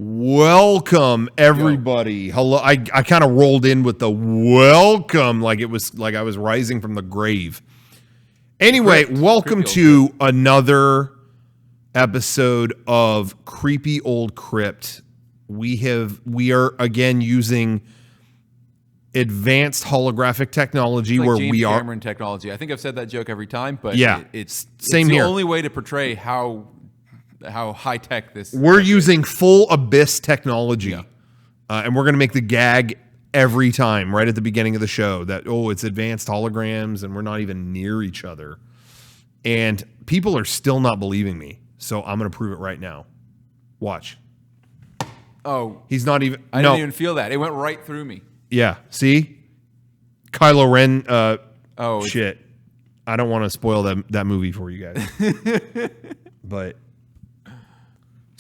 Welcome, everybody. Hello. I kind of rolled in with the welcome like it was like I was rising from the grave. Anyway, welcome to another episode of Creepy Old Crypt. We are again using advanced holographic technology like where James we are Cameron technology. I think I've said that joke every time, but yeah, it's same the here. only way to portray how high tech this. We're using full abyss technology, Yeah. And we're going to make the gag every time right at the beginning of the show that it's advanced holograms and we're not even near each other, and people are still not believing me. So I'm going to prove it right now. Watch. Oh, he's not even. I didn't even feel that. It went right through me. Yeah. See, Kylo Ren. Oh shit. I don't want to spoil that movie for you guys, but.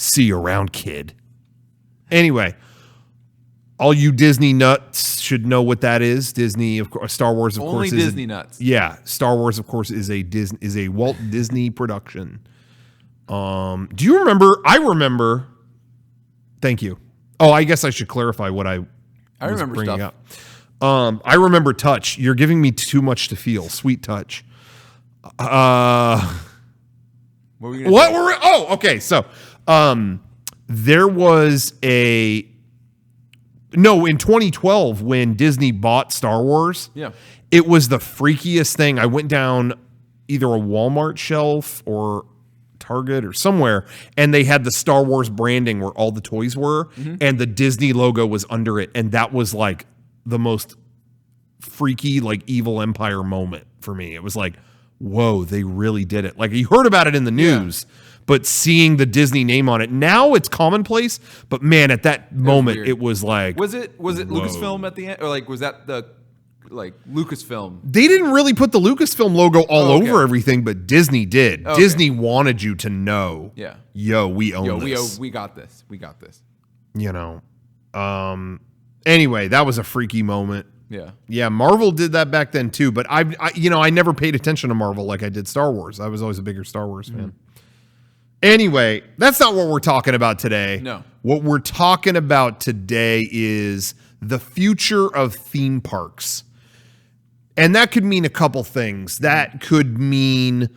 See you around, kid. Anyway, all you Disney nuts should know what that is. Disney, of course, Star Wars, of Only course, Disney nuts. Yeah, Star Wars, of course, is a Walt Disney production. Do you remember? I remember. Thank you. Oh, I guess I should clarify what I was remember bringing stuff. up. I remember touch. You're giving me too much to feel. Sweet touch. What were you gonna say? Okay. So. There was in 2012 when Disney bought Star Wars. Yeah. It was the freakiest thing. I went down either a Walmart shelf or Target or somewhere, and they had the Star Wars branding where all the toys were, and the Disney logo was under it. And that was like the most freaky, like evil empire moment for me. It was like, whoa, they really did it. Like you heard about it in the news. Yeah. But seeing the Disney name on it, now it's commonplace. But man, at that moment, it was like, was it whoa. Lucasfilm at the end, or like was that the Lucasfilm? They didn't really put the Lucasfilm logo all over everything, but Disney did. Okay. Disney wanted you to know, we own this. We got this. We got this. You know. Anyway, that was a freaky moment. Yeah. Marvel did that back then too. But I never paid attention to Marvel like I did Star Wars. I was always a bigger Star Wars fan. Anyway, that's not what we're talking about today. No. What we're talking about today is the future of theme parks. And that could mean a couple things. That could mean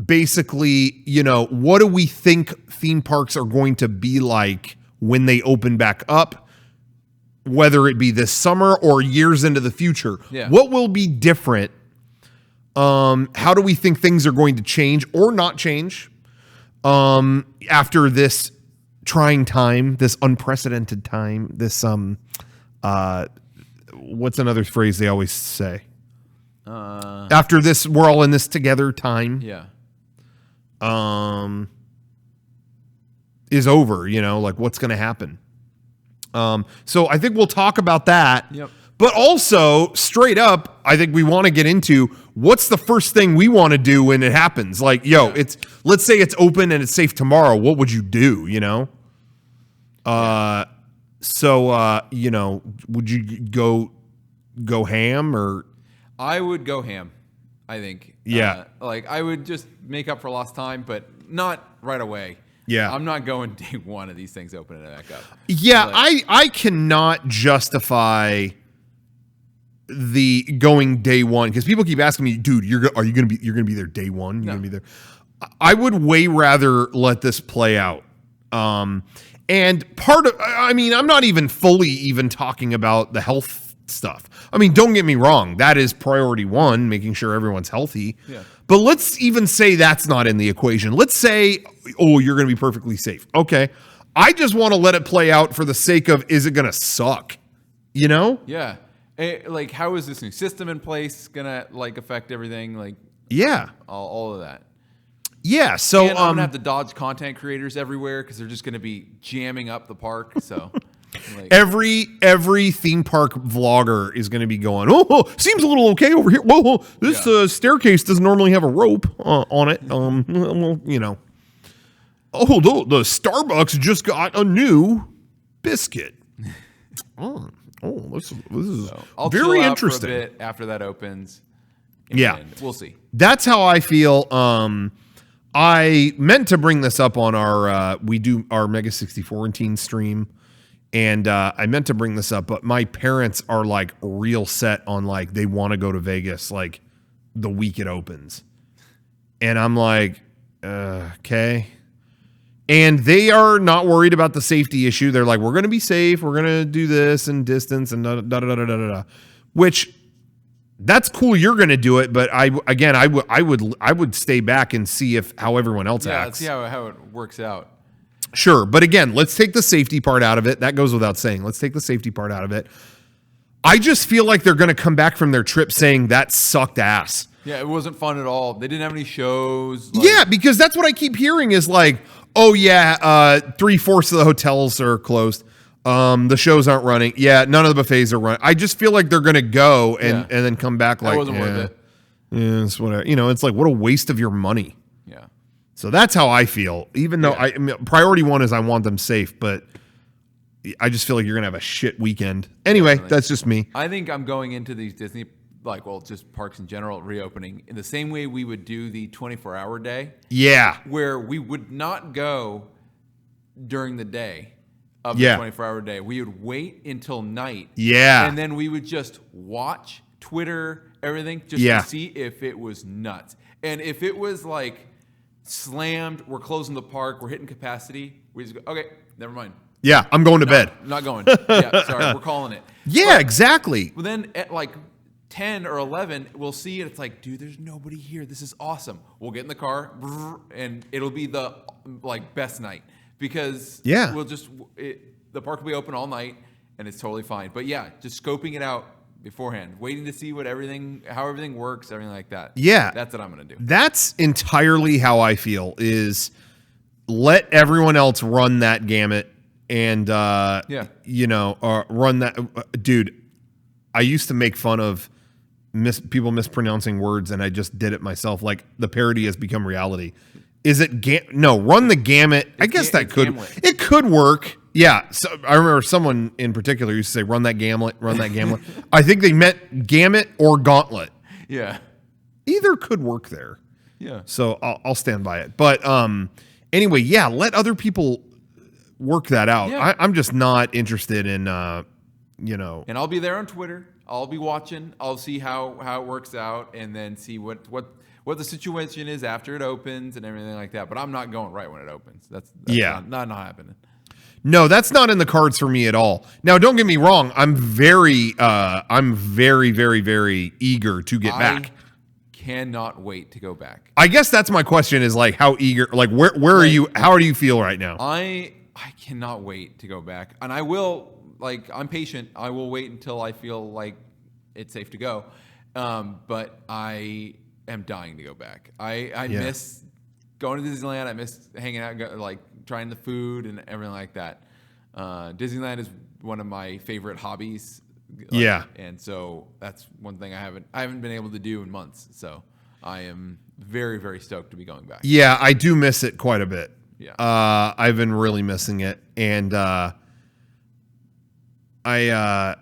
basically, what do we think theme parks are going to be like when they open back up, whether it be this summer or years into the future? Yeah. What will be different? How do we think things are going to change or not change after this trying time, this unprecedented time, this what's another phrase they always say? After this, we're all in this together time. Yeah. Is over, like what's going to happen. So I think we'll talk about that. Yep. But also, straight up, I think we want to get into what's the first thing we want to do when it happens. Like, let's say it's open and it's safe tomorrow. What would you do, would you go ham or? I would go ham, I think. Yeah. I would just make up for lost time, but not right away. Yeah. I'm not going day one of these things opening it back up. Yeah, I cannot justify the going day one because people keep asking me, dude, are you gonna be there day one? You're gonna be there. I would way rather let this play out. And part of, I'm not even fully talking about the health stuff. Don't get me wrong, that is priority one, making sure everyone's healthy. Yeah. But let's even say that's not in the equation. Let's say, you're gonna be perfectly safe. Okay, I just want to let it play out for the sake of, is it gonna suck? Yeah. How is this new system in place gonna affect everything? All of that. Yeah. So and I'm gonna have to dodge content creators everywhere because they're just gonna be jamming up the park. So every theme park vlogger is going to be going, seems a little okay over here. Whoa, this staircase doesn't normally have a rope on it. The Starbucks just got a new biscuit. This is I'll very chill out interesting. For a bit after that opens. Yeah, we'll see. That's how I feel. I meant to bring this up on our we do our Mega 64 and Teen stream, and I meant to bring this up, but my parents are like real set on like they want to go to Vegas like the week it opens, and I'm like, okay. And they are not worried about the safety issue. They're like, we're going to be safe. We're going to do this and distance and da da da da da da. Which, that's cool. You're going to do it, but I would stay back and see how everyone else acts. Yeah, let's see how it works out. Sure, but again, let's take the safety part out of it. That goes without saying. Let's take the safety part out of it. I just feel like they're going to come back from their trip saying that sucked ass. Yeah, it wasn't fun at all. They didn't have any shows. Yeah, because that's what I keep hearing is like, oh yeah, 3/4 of the hotels are closed. The shows aren't running. Yeah, none of the buffets are running. I just feel like they're gonna go and then come back like, that wasn't worth it. Yeah, it's whatever. It's like what a waste of your money. Yeah. So that's how I feel. Even though priority one is I want them safe, but I just feel like you're gonna have a shit weekend. Anyway, that's just me. I think I'm going into these Disney, just parks in general, reopening in the same way we would do the 24-hour day. Yeah. Where we would not go during the day of the 24-hour day. We would wait until night. Yeah. And then we would just watch Twitter, everything, just to see if it was nuts. And if it was like slammed, we're closing the park, we're hitting capacity, we just go, okay, never mind. Yeah, I'm going to bed. I'm not going. Yeah, sorry, we're calling it. Yeah, exactly. Well, then at like 10 or 11, we'll see it. It's like, dude, there's nobody here. This is awesome. We'll get in the car, and it'll be the best night because we'll the park will be open all night, and it's totally fine. But yeah, just scoping it out beforehand, waiting to see how everything works, everything like that. Yeah, that's what I'm gonna do. That's entirely how I feel. Is let everyone else run that gamut. And, run that. Dude, I used to make fun of people mispronouncing words, and I just did it myself. Like, the parody has become reality. Is it run the gamut? I guess that could. Gamlet. It could work. Yeah. So I remember someone in particular used to say, run that gamut, run that gamut. I think they meant gamut or gauntlet. Yeah. Either could work there. Yeah. So I'll stand by it. But anyway, let other people work that out. Yeah. I'm just not interested in, And I'll be there on Twitter. I'll be watching. I'll see how it works out, and then see what the situation is after it opens and everything like that. But I'm not going right when it opens. That's not happening. No, that's not in the cards for me at all. Now, don't get me wrong. I'm very, very, very eager to get back. Cannot wait to go back. I guess that's my question. Is like how eager? Like where are you? How do you feel right now? I cannot wait to go back. And I will, I'm patient. I will wait until I feel like it's safe to go. But I am dying to go back. I miss going to Disneyland. I miss hanging out, trying the food and everything like that. Disneyland is one of my favorite hobbies. And so that's one thing I haven't been able to do in months. So I am very, very stoked to be going back. Yeah, I do miss it quite a bit. Yeah. I've been really missing it. And I'm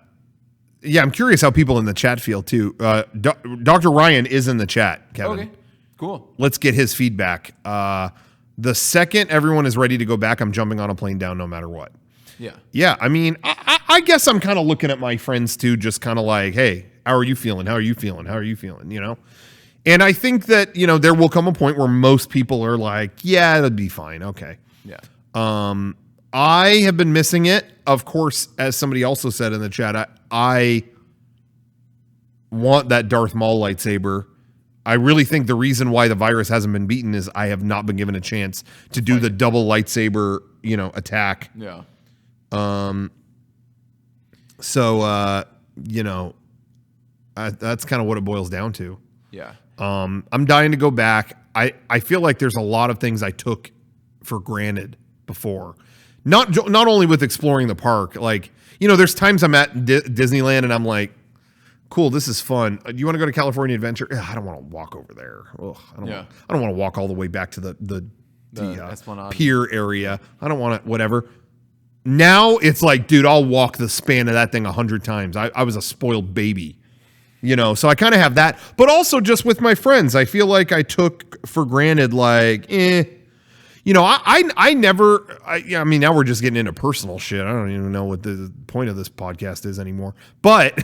curious how people in the chat feel too. Dr. Ryan is in the chat, Kevin. Okay, cool. Let's get his feedback. The second everyone is ready to go back, I'm jumping on a plane down no matter what. Yeah. Yeah, I mean, I guess I'm kind of looking at my friends too, just kind of like, hey, how are you feeling? How are you feeling? How are you feeling? And I think that, there will come a point where most people are like, yeah, it'll be fine. Okay. Yeah. I have been missing it. Of course, as somebody also said in the chat, I want that Darth Maul lightsaber. I really think the reason why the virus hasn't been beaten is I have not been given a chance to do the double lightsaber, attack. Yeah. That's kind of what it boils down to. Yeah. I'm dying to go back. I feel like there's a lot of things I took for granted before. Not only with exploring the park, there's times I'm at Disneyland and I'm like, cool, this is fun. Do you want to go to California Adventure? I don't want to walk over there. I don't want to walk all the way back to the pier area. I don't want to, whatever. Now it's like, dude, I'll walk the span of that thing 100 times. I was a spoiled baby. You know, so I kind of have that, but also just with my friends, I feel like I took for granted, like, you know, I mean, now we're just getting into personal shit. I don't even know what the point of this podcast is anymore, but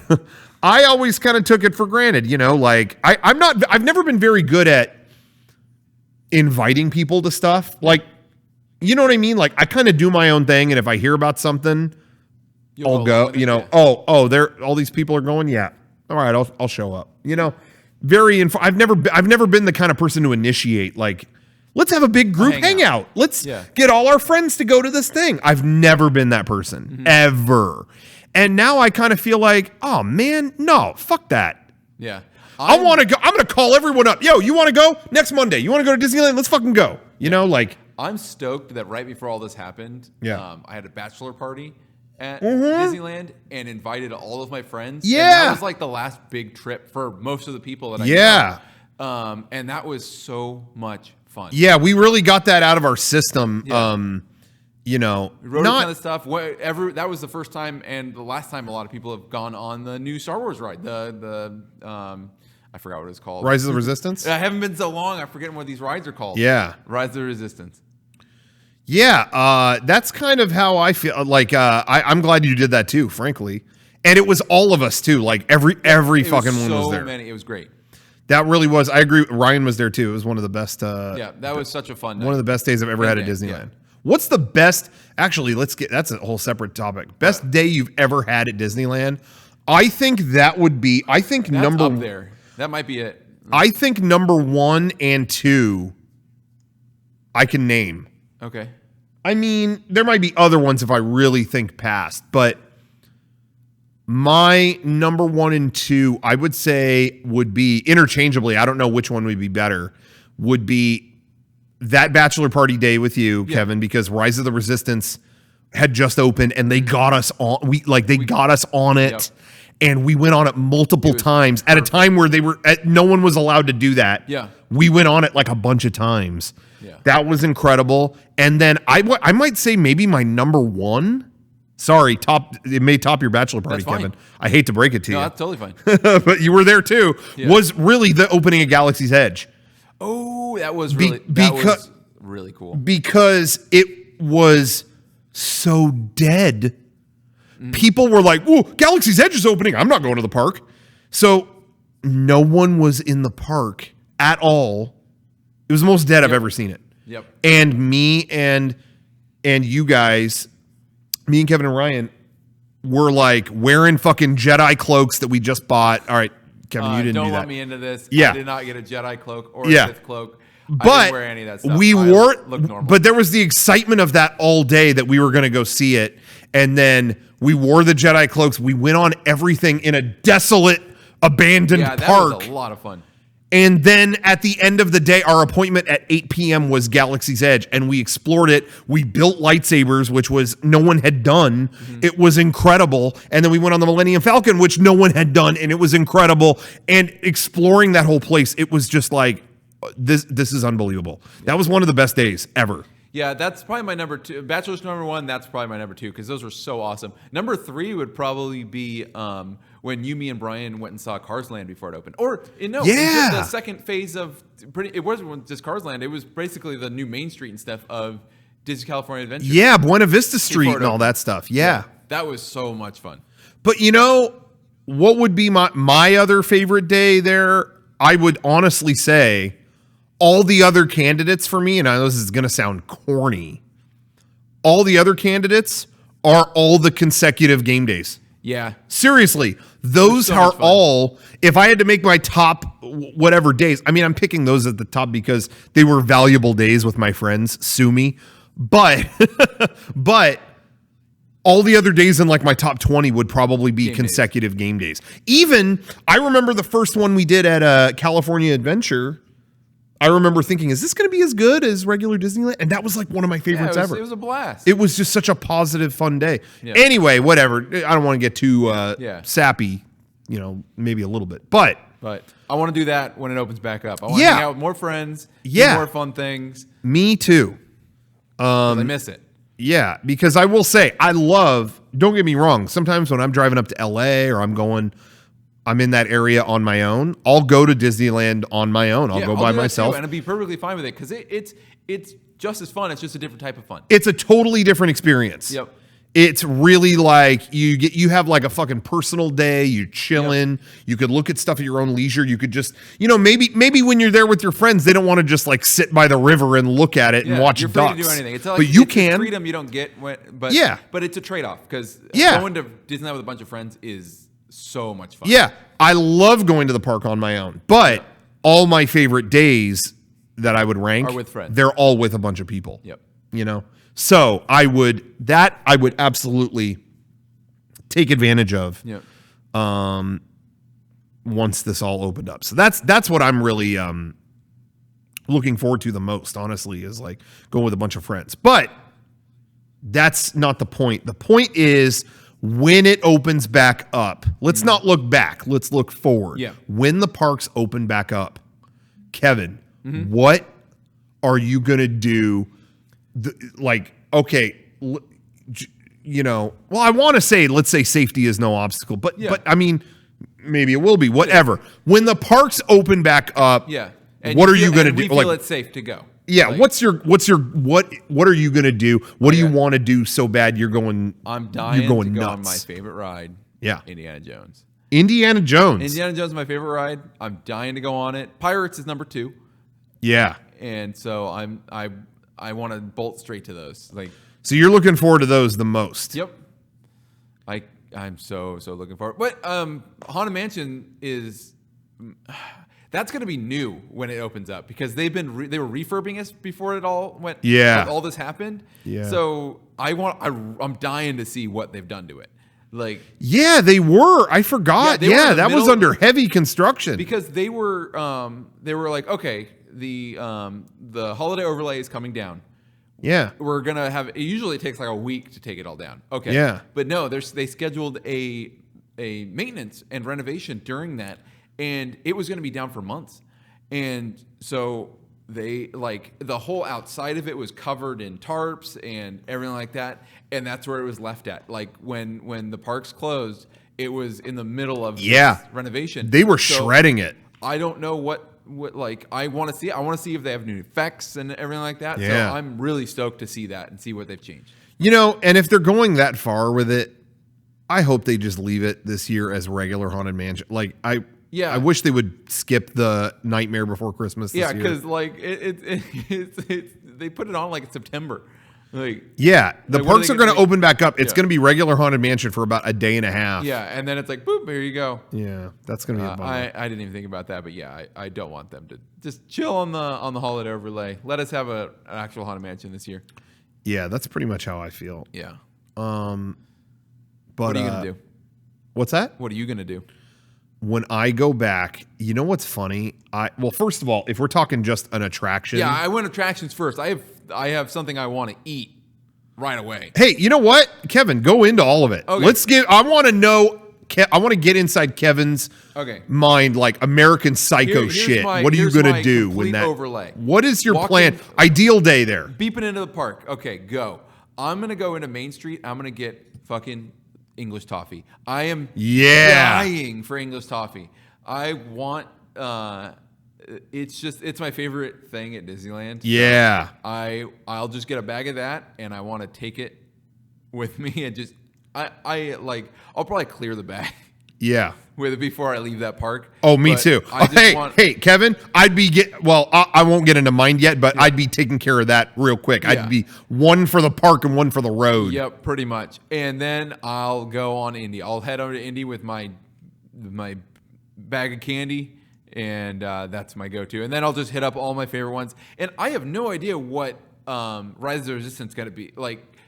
I always kind of took it for granted, you know, like I've never been very good at inviting people to stuff. Like, you know what I mean? Like I kind of do my own thing. And if I hear about something, I'll go, you know, all these people are going. Yeah. All right, I'll show up. You know, I've never been the kind of person to initiate, like, let's have a big group hangout. Let's get all our friends to go to this thing. I've never been that person ever. And now I kind of feel like, oh man, no, fuck that. Yeah. I want to go. I'm going to call everyone up. Yo, you want to go next Monday? You want to go to Disneyland? Let's fucking go. You know, like, I'm stoked that right before all this happened, I had a bachelor party at Disneyland and invited all of my friends. Yeah. And that was like the last big trip for most of the people that I know. And that was so much fun. Yeah, we really got that out of our system. Yeah. You know, we wrote a ton of stuff. That was the first time and the last time a lot of people have gone on the new Star Wars ride. I forgot what it's called. Rise of the Resistance? I haven't been so long. I'm forgetting what these rides are called. Yeah. Rise of the Resistance. Yeah, that's kind of how I feel. Like, I'm glad you did that too, frankly. And it was all of us too. Like every fucking one was there. It was great. That really was. I agree. Ryan was there too. It was one of the best. That was such a fun night. One of the best days I've ever had at Disneyland. Yeah. What's the best? Actually, that's a whole separate topic. Best day you've ever had at Disneyland? I think that would be. I think that's number up there. That might be it. I think number 1 and 2. I can name. Okay. I mean, there might be other ones if I really think past, but my number 1 and 2, I would say would be interchangeably. I don't know which one would be better. Would be that bachelor party day with you, Kevin, because Rise of the Resistance had just opened and they got us on. They got us on it. Yep. And we went on it multiple times at a time where no one was allowed to do that. Yeah. We went on it like a bunch of times. Yeah. That was incredible. And then I might say maybe my number 1. Sorry, it may top your bachelor party, Kevin. I hate to break it to you. No, that's totally fine. But you were there too. Yeah. Was really the opening of Galaxy's Edge. Oh, that was really cool. Because it was so dead. People were like, "Ooh, Galaxy's Edge is opening. I'm not going to the park." So no one was in the park at all. It was the most dead I've ever seen it. Yep. And me and you guys, me and Kevin and Ryan, were like wearing fucking Jedi cloaks that we just bought. All right, Kevin, you didn't do that. Don't let me into this. Yeah. I did not get a Jedi cloak or a Sith cloak. But I didn't wear any of that stuff. We wore, but there was the excitement of that all day that we were going to go see it. And then we wore the Jedi cloaks. We went on everything in a desolate, abandoned park. That was a lot of fun. And then at the end of the day, our appointment at 8 p.m. was Galaxy's Edge, and we explored it. We built lightsabers, which was no one had done. Mm-hmm. It was incredible. And then we went on the Millennium Falcon, which no one had done, and it was incredible. And exploring that whole place, it was just like, this is unbelievable. That was one of the best days ever. Yeah, that's probably my number 2. Bachelor's number 1, that's probably my number 2, because those were so awesome. Number 3 would probably be when me and Brian went and saw Cars Land before it opened. Or, it was just the second phase of, it wasn't just Cars Land, it was basically the new Main Street and stuff of Disney California Adventure. Yeah, Buena Vista Street and all that stuff. Yeah. That was so much fun. But you know, what would be my other favorite day there? I would honestly say all the other candidates for me, and I know this is going to sound corny, all the other candidates are all the consecutive game days. Yeah. Seriously, those are all, if I had to make my top whatever days, I mean, I'm picking those at the top because they were valuable days with my friends, sue me. But all the other days in like my top 20 would probably be consecutive game days. Even, I remember the first one we did at California Adventure. I remember thinking, is this going to be as good as regular Disneyland? And that was like one of my favorites ever. It was a blast. It was just such a positive, fun day. Yeah. Anyway, whatever. I don't want to get too sappy, maybe a little bit. But I want to do that when it opens back up. I want to hang out with more friends, do more fun things. Me too. I miss it. Yeah, because I will say, don't get me wrong, sometimes when I'm driving up to LA or I'm going I'm in that area on my own, I'll go to Disneyland on my own. I'll go by myself. And I'd be perfectly fine with it because it's just as fun. It's just a different type of fun. It's a totally different experience. Yep. It's really like you have like a fucking personal day. You're chilling. Yep. You could look at stuff at your own leisure. You could just, maybe when you're there with your friends, they don't want to just like sit by the river and look at it and watch you're ducks. Free to do anything. It's like, but you can. Freedom you don't get. But it's a trade-off because going to Disneyland with a bunch of friends is so much fun. Yeah, I love going to the park on my own. But all my favorite days that I would rank are with friends. They're all with a bunch of people. Yep. So I would absolutely take advantage of once this all opened up. So that's what I'm really looking forward to the most, honestly, is like going with a bunch of friends. But that's not the point. The point is when it opens back up, let's not look back. Let's look forward. Yeah. When the parks open back up, Kevin, what are you going to do? I want to say, let's say safety is no obstacle, but I mean, maybe it will be, whatever. When the parks open back up, and what are you going to do? We feel it's safe to go. Yeah. What are you going to do? What do you want to do so bad I'm dying to nuts. go on my favorite ride. Yeah. Indiana Jones. Indiana Jones is my favorite ride. I'm dying to go on it. Pirates is number 2. Yeah. And so I want to bolt straight to those. So you're looking forward to those the most. Yep. I'm so looking forward. But Haunted Mansion is that's going to be new when it opens up because they were refurbing us before it all went. Yeah. Like all this happened. Yeah. So I'm dying to see what they've done to it. They were. I forgot. That was under heavy construction because they were like, okay, the holiday overlay is coming down. Yeah. We're going to have, it usually takes like a week to take it all down. Okay. Yeah. But no, they scheduled a maintenance and renovation during that, and it was going to be down for months. And so they the whole outside of it was covered in tarps and everything like that. And that's where it was left at. When the parks closed, it was in the middle of this renovation. They were shredding it. I don't know what I want to see. I want to see if they have new effects and everything like that. Yeah. So I'm really stoked to see that and see what they've changed. And if they're going that far with it, I hope they just leave it this year as regular Haunted Mansion. I wish they would skip the Nightmare Before Christmas this year. Yeah, because they put it on in September. The parks are going to open back up. It's going to be regular Haunted Mansion for about a day and a half. Yeah, and then it's boop, here you go. Yeah, that's going to be a bummer. I didn't even think about that, but I don't want them to just chill on the holiday overlay. Let us have an actual Haunted Mansion this year. Yeah, that's pretty much how I feel. Yeah. But what are you going to do? What's that? What are you going to do? When I go back, you know what's funny? First of all, if we're talking just an attraction. Yeah, I went attractions first. I have something I want to eat right away. Hey, you know what? Kevin, go into all of it. Okay. I want to know, I want to get inside Kevin's mind, like American Psycho shit. What are you going to do when that overlay? What is your plan? Ideal day there. Beeping into the park. Okay, go. I'm going to go into Main Street. I'm going to get fucking English toffee. I am dying for English toffee. I want it's my favorite thing at Disneyland. Yeah. I'll just get a bag of that and I want to take it with me and just I'll probably clear the bag. Yeah. With it before I leave that park. Oh, me too. Hey, Kevin, I won't get into mine yet, but I'd be taking care of that real quick. Yeah. I'd be one for the park and one for the road. Yep, pretty much. And then I'll go on Indy. I'll head over to Indy with my bag of candy, and that's my go-to. And then I'll just hit up all my favorite ones. And I have no idea what Rise of the Resistance is going to be.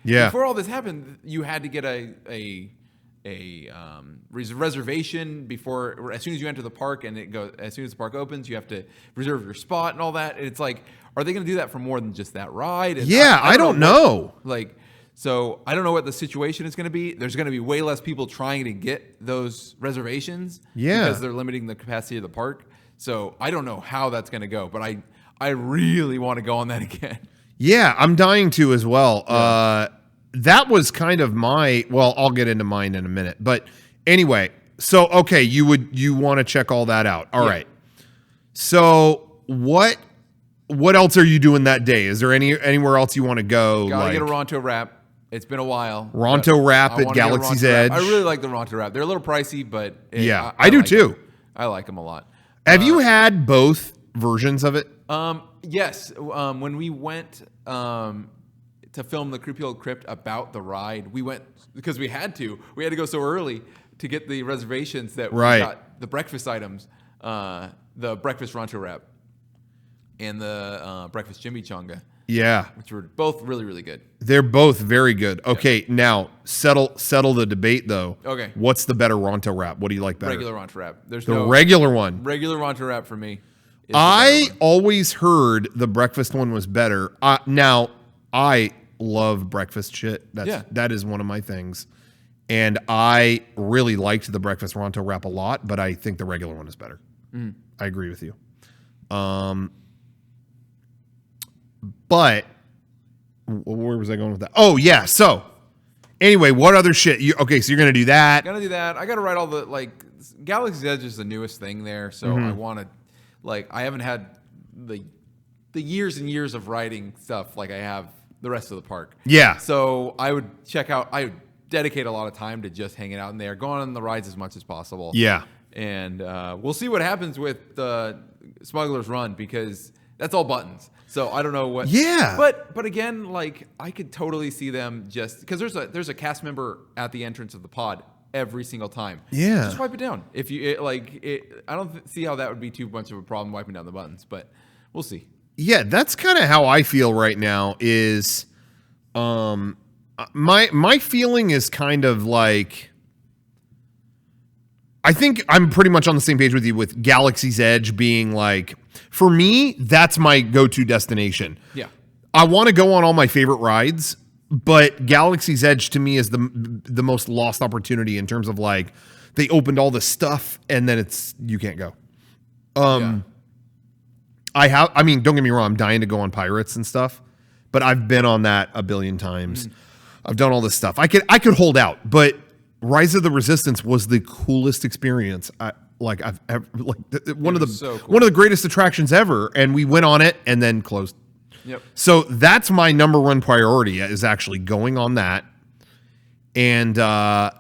Before all this happened, you had to get a reservation before, as soon as you enter the park, and as soon as the park opens, you have to reserve your spot and all that. And it's are they going to do that for more than just that ride? And I don't know. So I don't know what the situation is going to be. There's going to be way less people trying to get those reservations because they're limiting the capacity of the park. So I don't know how that's going to go, but I really want to go on that again. Yeah, I'm dying to as well. Yeah. That was kind of I'll get into mine in a minute. But anyway, So okay, you want to check all that out. All right. So what else are you doing that day? Is there anywhere else you want to go? Gotta get a Ronto wrap. It's been a while. Ronto wrap at Galaxy's Edge. I really like the Ronto wrap. They're a little pricey, but I do like too. them. I like them a lot. Have you had both versions of it? Yes. When we went to film the Crypt about the ride, we went because we had to. We had to go so early to get the reservations that we got the breakfast items, the breakfast Ronto wrap, and the breakfast chimichanga. Yeah, which were both really, really good. They're both very good. Okay, now settle the debate though. Okay, what's the better Ronto wrap? What do you like better? Regular Ronto wrap. There's the regular one. Regular Ronto wrap for me. I always heard the breakfast one was better. Now I love breakfast shit. That is one of my things, and I really liked the breakfast Ronto wrap a lot. But I think the regular one is better. I agree with you. But where was I going with that? Oh yeah. So anyway, what other shit? Okay, so you're gonna do that. Gonna do that. I gotta write all the Galaxy's Edge is the newest thing there, so I want to I haven't had the years and years of writing stuff like I have the rest of the park. Yeah. So I would I would dedicate a lot of time to just hanging out in there, going on the rides as much as possible. Yeah. And we'll see what happens with the Smuggler's Run because that's all buttons. So I don't know what. Yeah. But again, I could totally see them just because there's a cast member at the entrance of the pod every single time. Yeah. Just wipe it down. If you I don't see how that would be too much of a problem wiping down the buttons, but we'll see. Yeah, that's kind of how I feel right now. Is my feeling is kind of like. I think I'm pretty much on the same page with you with Galaxy's Edge being for me, that's my go-to destination. Yeah. I want to go on all my favorite rides, but Galaxy's Edge to me is the most lost opportunity in terms of they opened all the stuff and then you can't go. Don't get me wrong, I'm dying to go on Pirates and stuff, but I've been on that a billion times. I've done all this stuff. I could hold out, but Rise of the Resistance was the coolest experience I've ever one of the greatest attractions ever, and we went on it and then closed. Yep. So that's my number one priority is actually going on that, and I'll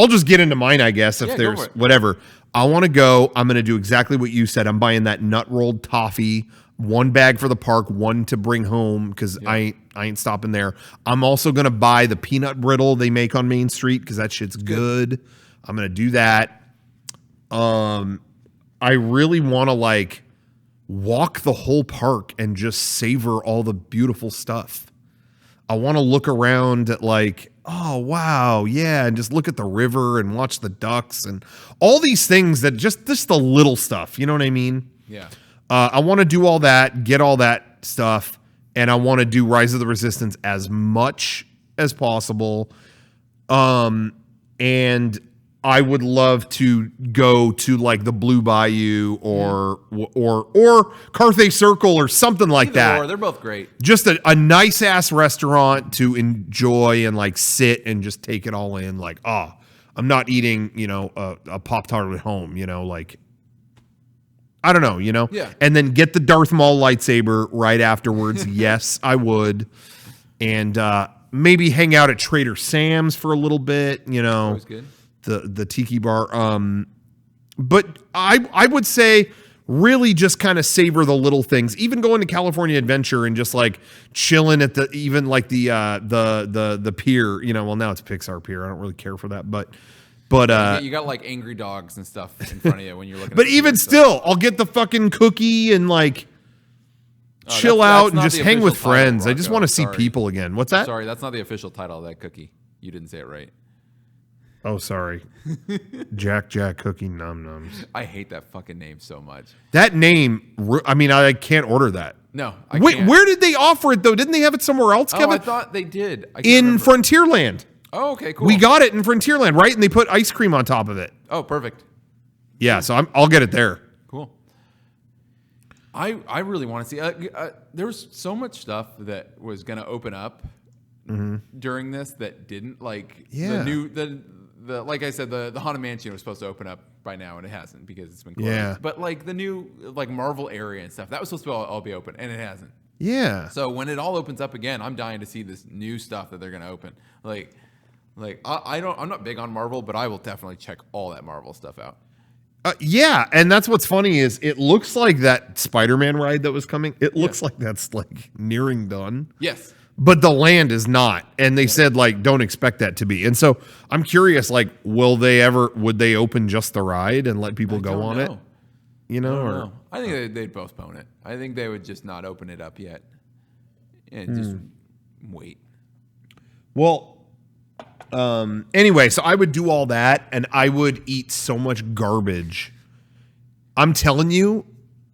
just get into mine, I guess, if there's whatever. I want to go. I'm going to do exactly what you said. I'm buying that nut rolled toffee. One bag for the park, one to bring home because I ain't stopping there. I'm also going to buy the peanut brittle they make on Main Street because that shit's good. I'm going to do that. I really want to walk the whole park and just savor all the beautiful stuff. I want to look around at oh, wow, yeah, and just look at the river and watch the ducks and all these things that just the little stuff. You know what I mean? Yeah. I want to do all that, get all that stuff, and I want to do Rise of the Resistance as much as possible. And I would love to go to the Blue Bayou or Carthay Circle or something like that. Or they're both great. Just a nice ass restaurant to enjoy and sit and just take it all in. I'm not eating a Pop-Tart at home. I don't know, Yeah. And then get the Darth Maul lightsaber right afterwards. Yes, I would. And maybe hang out at Trader Sam's for a little bit, Always good. The tiki bar. But I would say really just kind of savor the little things. Even going to California Adventure and just chilling at the pier, well, now it's Pixar Pier. I don't really care for that, but you got angry dogs and stuff in front of you when you're looking. But even still, I'll get the fucking cookie and chill out and just hang with friends. I just want to see people again. What's that? Sorry, that's not the official title of that cookie. You didn't say it right. Oh, sorry. Jack Cookie Num Nums. I hate that fucking name so much. That name, I can't order that. No, I can't. Where did they offer it though? Didn't they have it somewhere else, Kevin? I thought they did. In Frontierland. Oh, okay, cool. We got it in Frontierland, right? And they put ice cream on top of it. Oh, perfect. Yeah, so I'll get it there. Cool. I really want to see. There was so much stuff that was going to open up during this that didn't. like I said, the Haunted Mansion was supposed to open up by now, and it hasn't because it's been closed. Yeah. But like the new like Marvel area and stuff, that was supposed to all be open, and it hasn't. Yeah. So when it all opens up again, I'm dying to see this new stuff that they're going to open. Like I'm not big on Marvel, but I will definitely check all that Marvel stuff out. Yeah, and that's what's funny is it looks like that Spider-Man ride that was coming. It looks like that's like nearing done. Yes. But the land is not, and they said like don't expect that to be. And so I'm curious, like, would they open just the ride and let people go on it? You know, I think they'd postpone it. I think they would just not open it up yet and just wait. Well, anyway, so I would do all that, and I would eat so much garbage. I'm telling you,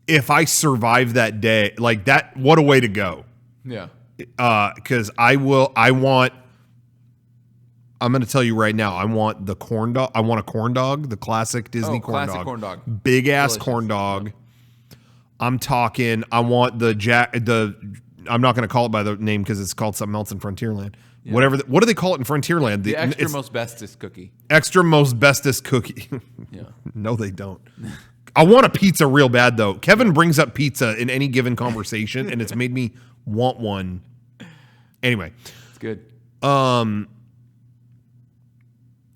if I survive that day, like that, what a way to go. Yeah. Because I'm going to tell you right now, I want the corn dog. I want a corn dog, the classic Disney corn dog. Big ass corn dog. I'm talking, I want I'm not going to call it by the name because it's called something else in Frontierland. Yeah. What do they call it in Frontierland? The extra most bestest cookie. Extra most bestest cookie. Yeah. No, they don't. I want a pizza real bad though. Kevin brings up pizza in any given conversation, and it's made me want one. Anyway, it's good.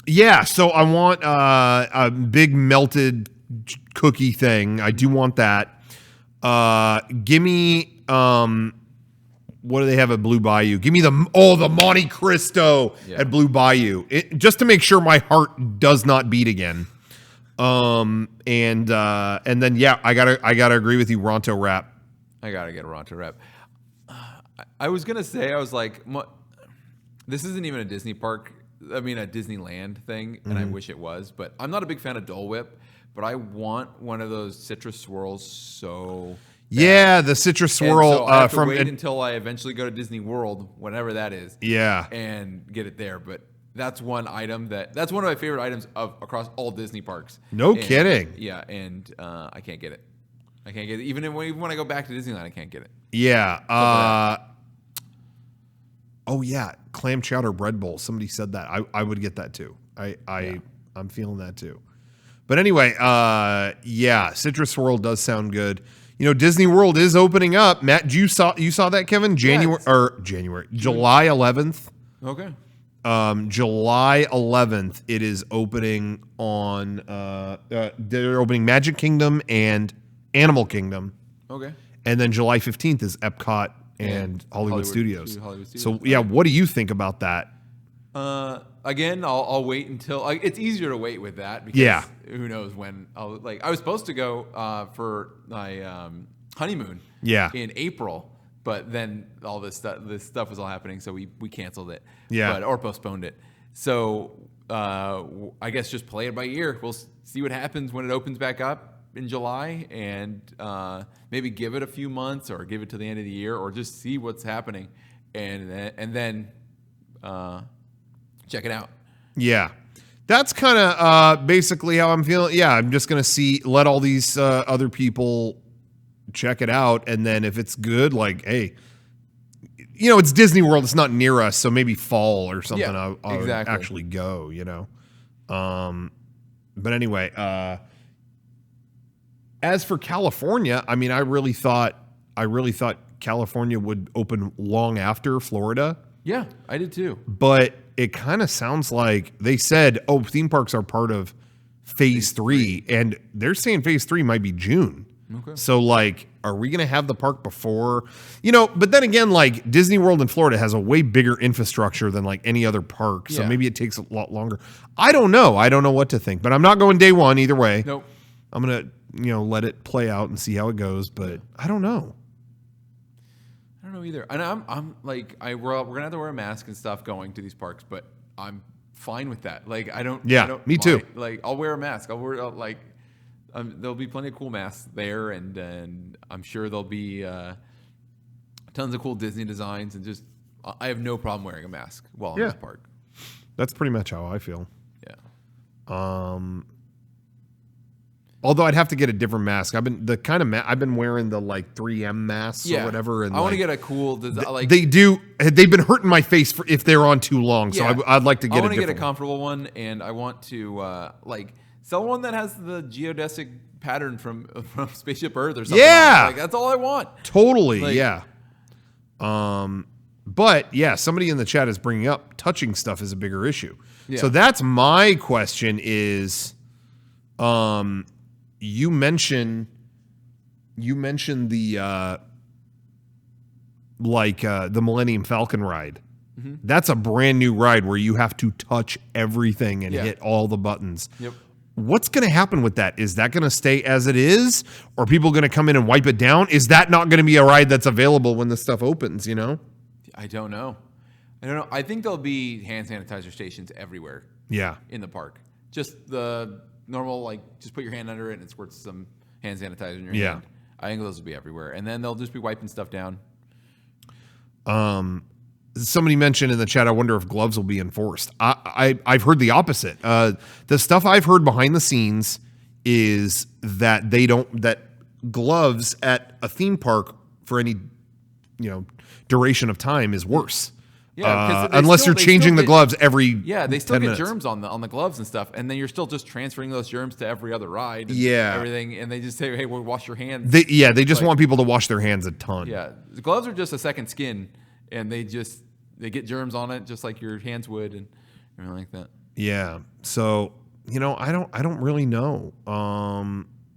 Yeah. So I want a big melted cookie thing. I do want that. Give me what do they have at Blue Bayou? Give me the Monte Cristo at Blue Bayou, just to make sure my heart does not beat again. And then I gotta agree with you, Ronto wrap. I gotta get a Ronto wrap. I was gonna say, I was like, this isn't even a Disney park. I mean, a Disneyland thing, and I wish it was. But I'm not a big fan of Dole Whip. But I want one of those citrus swirls so bad. Yeah, the citrus swirl. So I have to wait until I eventually go to Disney World, whatever that is. Yeah, and get it there. But that's one item that's one of my favorite items across all Disney parks. No kidding. Yeah, and I can't get it. I can't get it. Even when I go back to Disneyland, I can't get it. Yeah. Oh yeah, clam chowder bread bowl. Somebody said that. I would get that too. I'm feeling that too. But anyway, Citrus Swirl does sound good. You know, Disney World is opening up. Matt, you saw that, Kevin? July 11th. Okay. July 11th, it is opening on. They're opening Magic Kingdom and Animal Kingdom. Okay. And then July 15th is Epcot and Hollywood Studios. So what do you think about that? Again, I'll wait until it's easier to wait with that because who knows when I was supposed to go for my honeymoon in April, but then all this stuff was all happening, so we canceled it or postponed it. So I guess just play it by ear. We'll see what happens when it opens back up in July, and maybe give it a few months or give it to the end of the year, or just see what's happening, and then check it out. Yeah. That's kind of basically how I'm feeling. Yeah, I'm just going to let all these other people check it out, and then if it's good, like, hey, you know, it's Disney World. It's not near us, so maybe fall or something I'll actually go, you know. But anyway, as for California, I mean, I really thought California would open long after Florida. Yeah, I did too. But it kind of sounds like they said, oh, theme parks are part of phase 3, and they're saying phase 3 might be June. Okay. So, like, are we going to have the park before? You know, but then again, like, Disney World in Florida has a way bigger infrastructure than, like, any other park. So maybe it takes a lot longer. I don't know. I don't know what to think. But I'm not going day one either way. Nope. I'm going to, let it play out and see how it goes. But I don't know. I don't know either. And I'm like, we're going to have to wear a mask and stuff going to these parks. But I'm fine with that. Like, I don't. Yeah, I don't me mind. too. Like, I'll wear a mask. There'll be plenty of cool masks there, and I'm sure there'll be tons of cool Disney designs, and just I have no problem wearing a mask while I'm in this park. That's pretty much how I feel. Yeah. Although I'd have to get a different mask. I've been wearing the like 3M masks or whatever. And I want to like, get a cool like they've been hurting my face if they're on too long. So I'd like to get. I want to get a comfortable one, and I want to like sell one that has the geodesic pattern from Spaceship Earth or something. Yeah, like, that's all I want. Totally. Like, yeah. But yeah, somebody in the chat is bringing up touching stuff is a bigger issue. Yeah. So that's my question is, you mentioned the the Millennium Falcon ride. Mm-hmm. That's a brand new ride where you have to touch everything and hit all the buttons. Yep. What's going to happen with that? Is that going to stay as it is? Or are people going to come in and wipe it down? Is that not going to be a ride that's available when the stuff opens, you know? I don't know. I think there'll be hand sanitizer stations everywhere. Yeah. In the park. Just the normal, like, just put your hand under it and it squirts some hand sanitizer in your hand. I think those will be everywhere. And then they'll just be wiping stuff down. Somebody mentioned in the chat, I wonder if gloves will be enforced. I've heard the opposite. The stuff I've heard behind the scenes is that that gloves at a theme park for any, duration of time is worse. Yeah, unless you're changing the gloves every they still 10 get minutes. Germs on the gloves and stuff, and then you're still just transferring those germs to every other ride. And everything, and they just say, "Hey, we'll wash your hands." They just want people to wash their hands a ton. Yeah, the gloves are just a second skin, and they get germs on it just like your hands would, and everything like that. Yeah, so I don't really know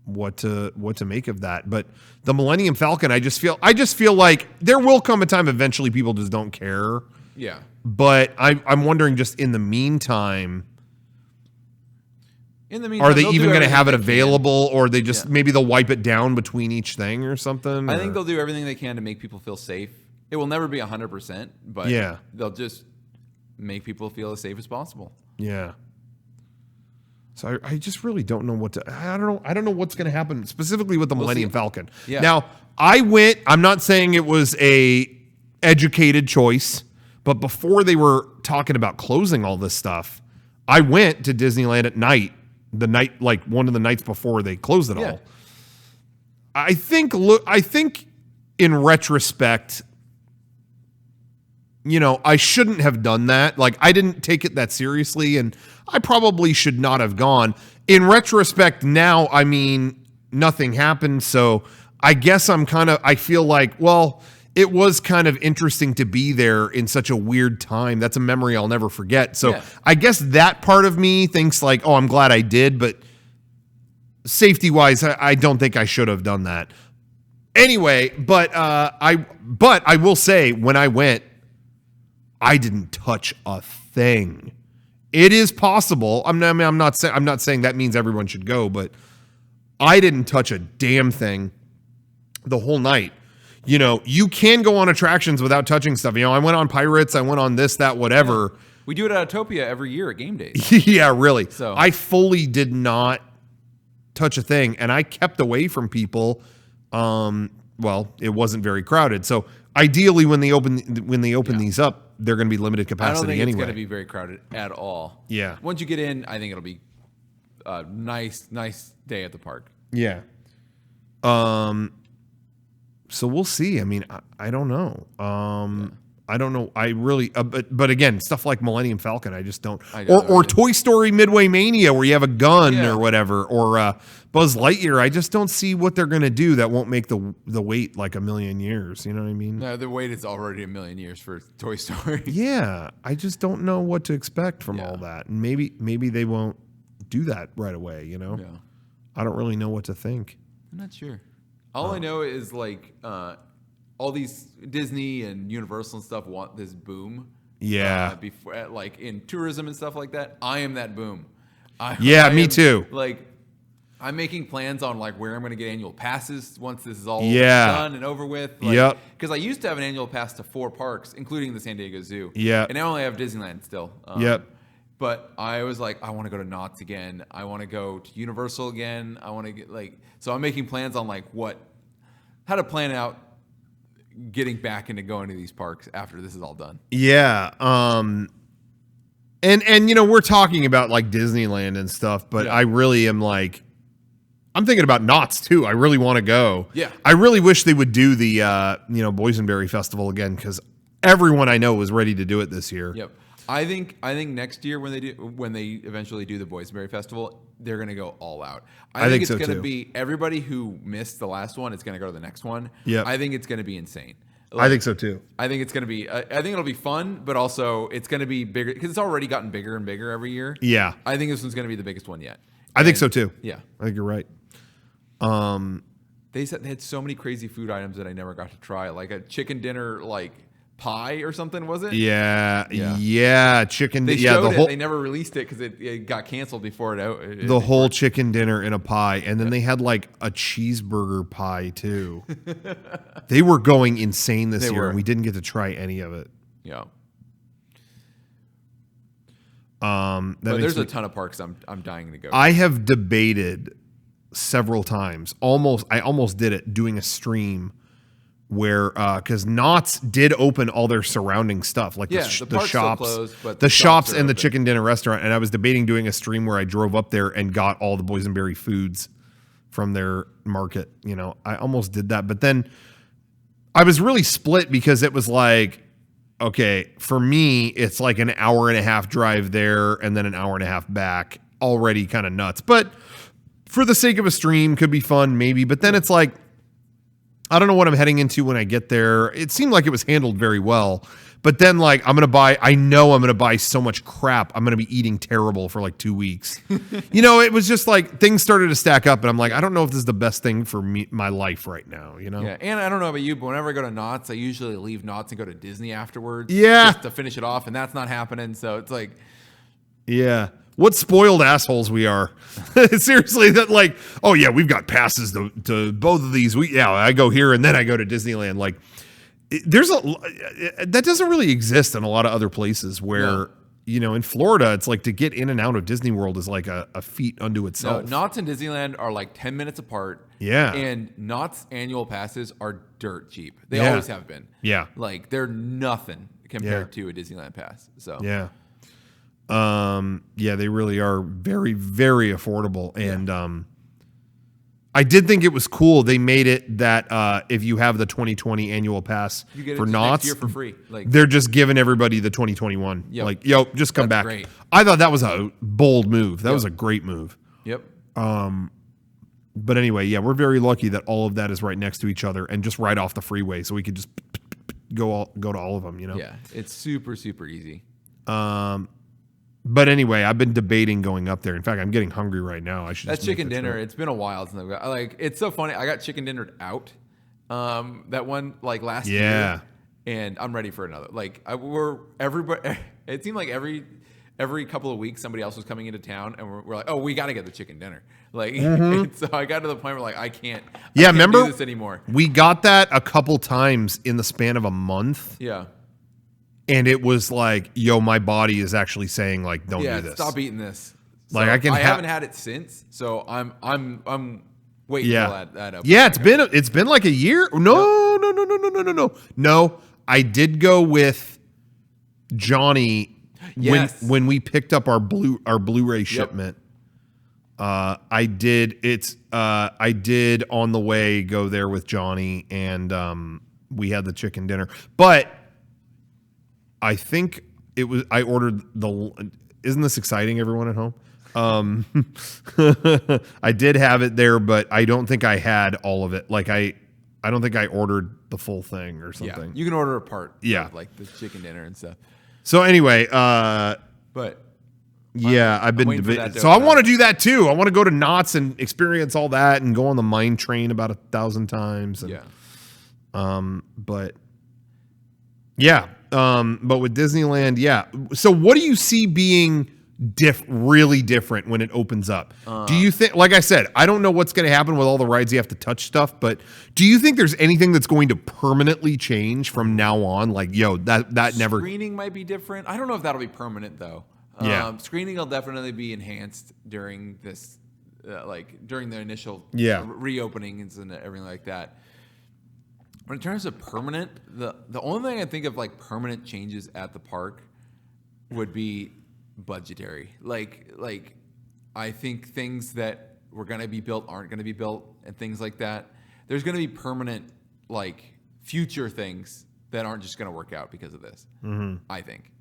what to make of that, but the Millennium Falcon, I just feel like there will come a time eventually people just don't care. Yeah. But I'm wondering, just in the meantime, are they even going to have it available, or they just maybe they'll wipe it down between each thing or something? I think they'll do everything they can to make people feel safe. It will never be 100%, but they'll just make people feel as safe as possible. Yeah. So I just really don't know I don't know what's going to happen specifically with the Millennium Falcon. Yeah. Now, I'm not saying it was a educated choice, but before they were talking about closing all this stuff, I went to Disneyland at night, like one of the nights before they closed it all. I think in retrospect, I shouldn't have done that. Like, I didn't take it that seriously, and I probably should not have gone. In retrospect now, I mean, nothing happened, so I guess I feel like, well, it was kind of interesting to be there in such a weird time. That's a memory I'll never forget. So I guess that part of me thinks like, oh, I'm glad I did, but safety-wise, I don't think I should have done that. Anyway, but I will say, when I went, I didn't touch a thing. It is possible. I'm not saying that means everyone should go, but I didn't touch a damn thing the whole night. You can go on attractions without touching stuff. I went on Pirates, I went on this, that, whatever. Yeah. We do it at Autopia every year at game days. Yeah, really. So I fully did not touch a thing, and I kept away from people. Well, it wasn't very crowded. So ideally, when they open these up, they're going to be limited capacity anyway. I don't think it's going to be very crowded at all. Yeah. Once you get in, I think it'll be a nice day at the park. Yeah. So we'll see. I mean, I don't know. I don't know. I really, but again, stuff like Millennium Falcon, I just don't. Or Toy Story Midway Mania, where you have a gun or whatever, or Buzz Lightyear. I just don't see what they're going to do that won't make the wait like a million years. You know what I mean? No, the wait is already a million years for Toy Story. Yeah, I just don't know what to expect from all that, and maybe they won't do that right away. Yeah. I don't really know what to think. I'm not sure. All I know is like all these Disney and Universal and stuff want this boom. Yeah. Before, like in tourism and stuff like that. I am that boom. Me too. Like, I'm making plans on like where I'm going to get annual passes once this is all done and over with. Like, because I used to have an annual pass to 4 parks, including the San Diego Zoo. Yeah. And now I only have Disneyland still. But I was like, I want to go to Knott's again. I want to go to Universal again. I want to get so I'm making plans on like how to plan out getting back into going to these parks after this is all done. Yeah. And we're talking about like Disneyland and stuff, but I really am like, I'm thinking about Knott's too. I really want to go. Yeah. I really wish they would do the Boysenberry Festival again, because everyone I know was ready to do it this year. Yep. I think next year when they eventually do the Boysenberry Festival, they're gonna go all out. I think it's so gonna too. be everybody who missed the last one. It's gonna go to the next one. Yep. I think it's gonna be insane. I think so too. I think it's gonna be. I think it'll be fun, but also it's gonna be bigger because it's already gotten bigger and bigger every year. Yeah. I think this one's gonna be the biggest one yet. I think so too. Yeah. I think you're right. They said they had so many crazy food items that I never got to try, like a chicken dinner pie or something, was it? Yeah. Chicken. They yeah, showed the it. whole They never released it because it got canceled before it. the whole chicken dinner in a pie, and then they had like a cheeseburger pie too. They were going insane this year, and we didn't get to try any of it. Yeah. But there's a ton of parks I'm dying to go. I have debated several times. I almost did it doing a stream where because Knott's did open all their surrounding stuff, like the park's shops, still closed, but the shops are and the open. chicken dinner restaurant. And I was debating doing a stream where I drove up there and got all the boysenberry foods from their market. I almost did that, but then I was really split because it was like, okay, for me, it's like an hour and a half drive there and then an hour and a half back. Already kind of nuts, but for the sake of a stream, could be fun, maybe. But then it's like, I don't know what I'm heading into when I get there. It seemed like it was handled very well. But then, I know I'm going to buy so much crap. I'm going to be eating terrible for like 2 weeks. It was just like things started to stack up. And I'm like, I don't know if this is the best thing for my life right now, Yeah, and I don't know about you, but whenever I go to Knott's, I usually leave Knott's and go to Disney afterwards. Yeah. Just to finish it off, and that's not happening. So it's like... Yeah. What spoiled assholes we are. Seriously, that oh yeah, we've got passes to both of these. I go here and then I go to Disneyland. That doesn't really exist in a lot of other places where, in Florida, it's like to get in and out of Disney World is like a feat unto itself. No, Knott's and Disneyland are like 10 minutes apart. Yeah. And Knott's annual passes are dirt cheap. They always have been. Yeah. They're nothing compared to a Disneyland pass. So yeah. They really are very, very affordable. And I did think it was cool. They made it that if you have the 2020 annual pass you get for it Knott's, next year for free. They're just giving everybody the 2021. Yep. Just come back. Great. I thought that was a bold move. That was a great move. Yep. But anyway, we're very lucky that all of that is right next to each other and just right off the freeway, so we could just go to all of them. Yeah, it's super, super easy. But anyway, I've been debating going up there. In fact, I'm getting hungry right now. I should. That chicken dinner. It's been a while since I've got. It's so funny. I got chicken dinnered out. That one last year. And I'm ready for another. Everybody. It seemed like every couple of weeks somebody else was coming into town, and we're like, oh, we got to get the chicken dinner. So I got to the point where I can't. I can't remember do this anymore. We got that a couple times in the span of a month. Yeah. And it was like, yo, my body is actually saying don't do this. Stop eating this. So I haven't had it since, so I'm waiting till that up. Yeah, it's been like a year. No. I did go with Johnny when we picked up our Blu-ray shipment. I did on the way go there with Johnny, and we had the chicken dinner, but I think I ordered isn't this exciting, everyone at home? I did have it there, but I don't think I had all of it. I don't think I ordered the full thing or something. Yeah, you can order a part. Yeah. Of, the chicken dinner and stuff. So anyway, but I've been debating. So I want to do that too. I want to go to Knott's and experience all that and go on the mine train about 1,000 times. And, but with Disneyland, So what do you see being really different when it opens up? Do you think, like I said, I don't know what's going to happen with all the rides you have to touch stuff, but do you think there's anything that's going to permanently change from now on? That never. Screening might be different. I don't know if that'll be permanent though. Screening will definitely be enhanced during this, during the initial reopenings and everything like that. But in terms of permanent, the only thing I think of permanent changes at the park would be budgetary. I think things that were going to be built aren't going to be built and things like that. There's going to be permanent, like, future things that aren't just going to work out because of this, I think.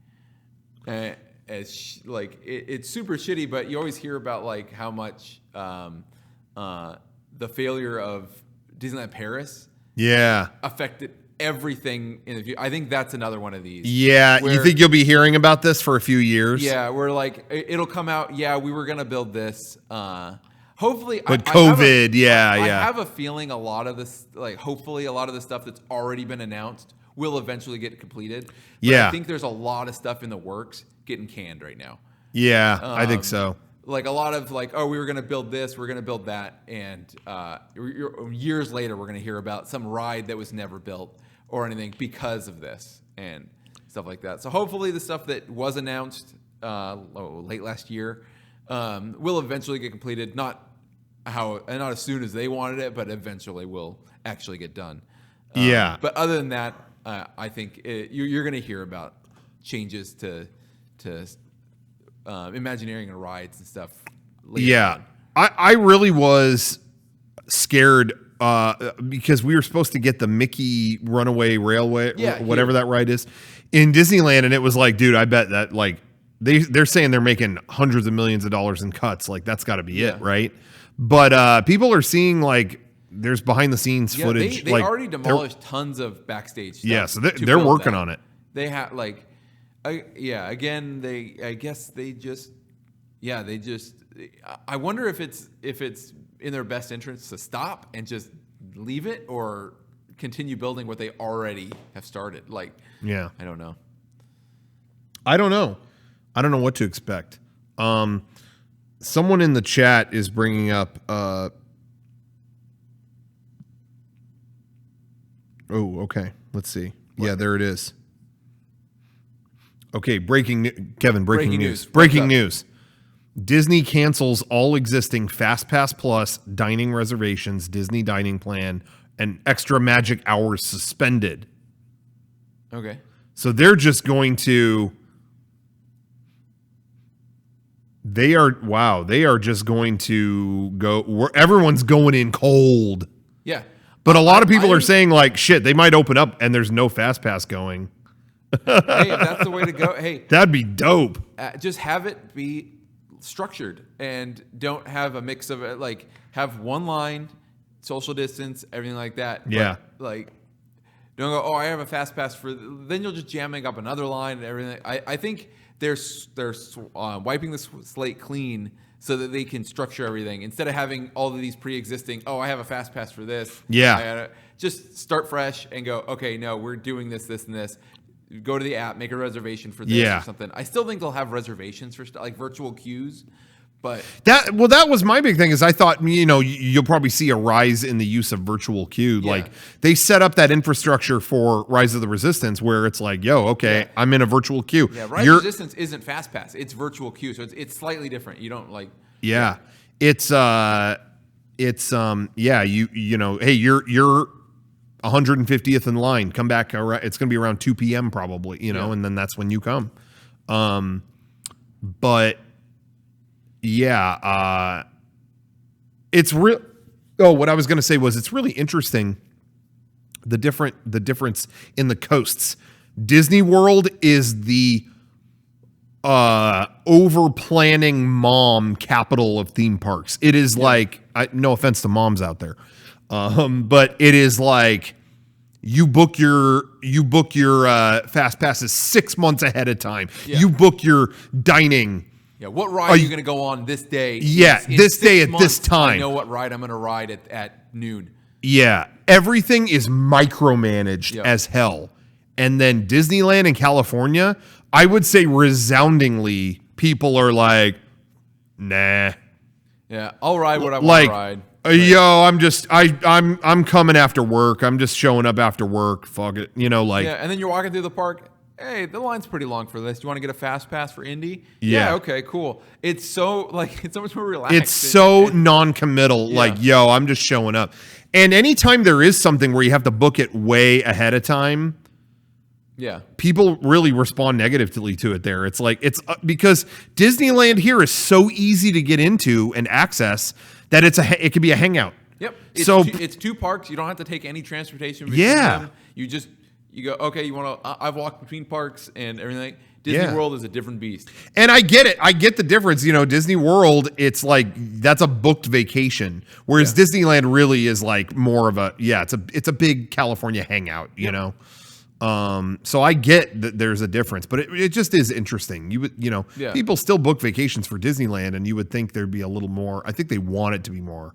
It's super shitty, but you always hear about, like, how much the failure of Disneyland Paris affected everything in the future. I think that's another one of these. Yeah, you think you'll be hearing about this for a few years? Yeah, where like it'll come out. Yeah, we were gonna build this. Hopefully, but COVID. I have a feeling a lot of this, like hopefully, a lot of the stuff that's already been announced will eventually get completed. But I think there's a lot of stuff in the works getting canned right now. Yeah, I think so. Like a lot of like, oh, we were going to build this, we're going to build that, and years later, we're going to hear about some ride that was never built or anything because of this and stuff like that. So hopefully, the stuff that was announced late last year will eventually get completed. Not as soon as they wanted it, but eventually will actually get done. But other than that, I think you're going to hear about changes to Imagineering and rides and stuff. On. I really was scared because we were supposed to get the Mickey Runaway Railway, whatever that ride is, in Disneyland, and it was like, dude, I bet that like they're saying they're making hundreds of millions of dollars in cuts. Like that's got to be it, right? But people are seeing like there's behind the scenes footage. They already demolished tons of backstage stuff. Yeah, so they're working on it. They have like. I wonder if it's in their best interest to stop and just leave it or continue building what they already have started. Like, I don't know. I don't know what to expect. Someone in the chat is bringing up. Okay. Let's see. What? Yeah, there it is. Okay, breaking news. Breaking news. Disney cancels all existing FastPass Plus dining reservations, Disney dining plan, and extra magic hours suspended. Okay. So they're just going to they are just going to go where everyone's going in cold. Yeah. But a lot of people are saying like shit, they might open up and there's no FastPass going. Hey, if that's the way to go, hey, that'd be dope. Just have it be structured and don't have a mix of it. Like have one line, social distance, everything like that. Yeah. But, like don't go. Oh, I have a fast pass for. Then you'll just jamming up another line and everything. I think they're wiping the slate clean so that they can structure everything instead of having all of these pre-existing. Oh, I have a fast pass for this. Yeah. Just start fresh and go. Okay, no, we're doing this, this, and this. Go to the app, make a reservation for this or something. I still think they'll have reservations for like virtual queues, but that was my big thing is I thought, you'll probably see a rise in the use of virtual queue. Yeah. Like they set up that infrastructure for Rise of the Resistance where it's like, I'm in a virtual queue. Yeah, Rise of the Resistance isn't fast pass. It's virtual queue. So it's slightly different. You don't like. Yeah. It's hey, you're 150th in line. Come back. It's going to be around 2 p.m. probably, and then that's when you come. But it's real. Oh, what I was going to say was it's really interesting. The difference in the coasts. Disney World is the over planning mom capital of theme parks. It is like, no offense to moms out there. But it is like you book your fast passes 6 months ahead of time. Yeah. You book your dining. Yeah, what ride are you going to go on this day? Yeah, this day at this time. I know what ride I'm going to ride at noon. Yeah, everything is micromanaged as hell. And then Disneyland in California, I would say resoundingly, people are like, nah. Yeah, I'll ride what I want to ride. I'm coming after work. I'm just showing up after work. Fuck it. Yeah, and then you're walking through the park. Hey, the line's pretty long for this. Do you want to get a fast pass for Indy? Yeah, okay, cool. It's so it's so much more relaxed. It's so non-committal. Yeah. I'm just showing up. And anytime there is something where you have to book it way ahead of time, Yeah. People really respond negatively to it there. It's like, it's because Disneyland here is so easy to get into and access that it could be a hangout. Yep. It's 2 parks. You don't have to take any transportation between them. You go, okay, I've walked between parks and everything. Disney World is a different beast. And I get it. I get the difference. Disney World, it's like that's a booked vacation. Whereas Disneyland really is like more of it's a big California hangout, you know. So I get that there's a difference, but it just is interesting. People still book vacations for Disneyland, and you would think there'd be a little more. I think they want it to be more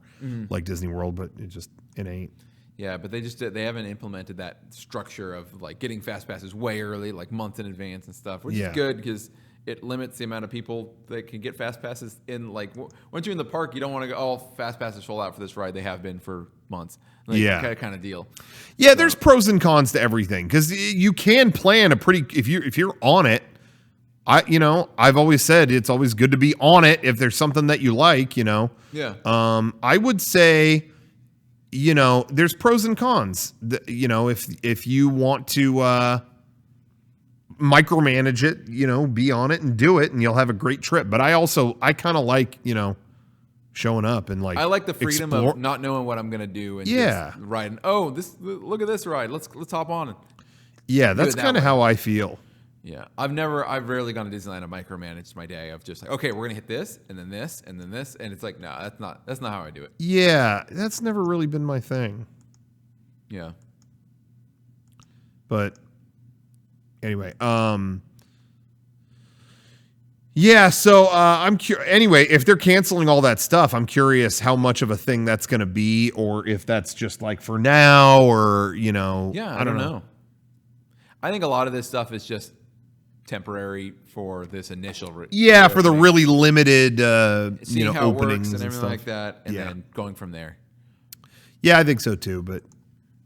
like Disney World, but it ain't. Yeah, but they haven't implemented that structure of like getting fast passes way early, like months in advance and stuff, which is good because it limits the amount of people that can get fast passes in. Like once you're in the park, you don't want to go, oh, fast passes sold out for this ride. They have been for months. Kind of deal. Yeah, there's pros and cons to everything because you can plan if you're on it. I've always said it's always good to be on it if there's something that you like. Yeah. I would say. There's pros and cons. If you want to micromanage it, be on it and do it, and you'll have a great trip. But I kind of like, showing up and like. I like the freedom of not knowing what I'm gonna do and just riding. Oh, look at this ride. Let's hop on. Yeah, that's kind of how I feel. Yeah, I've rarely gone to Disneyland and micromanaged my day of just like, okay, we're gonna hit this and then this and then this, and it's like, no, that's not how I do it. Yeah, that's never really been my thing. Yeah, but anyway, yeah. So I'm curious. Anyway, if they're canceling all that stuff, I'm curious how much of a thing that's gonna be, or if that's just like for now, or Yeah, I don't know. I think a lot of this stuff is just temporary for this initial for the really limited seeing how openings it works and everything stuff like that, and then going from there. Yeah, I think so too, but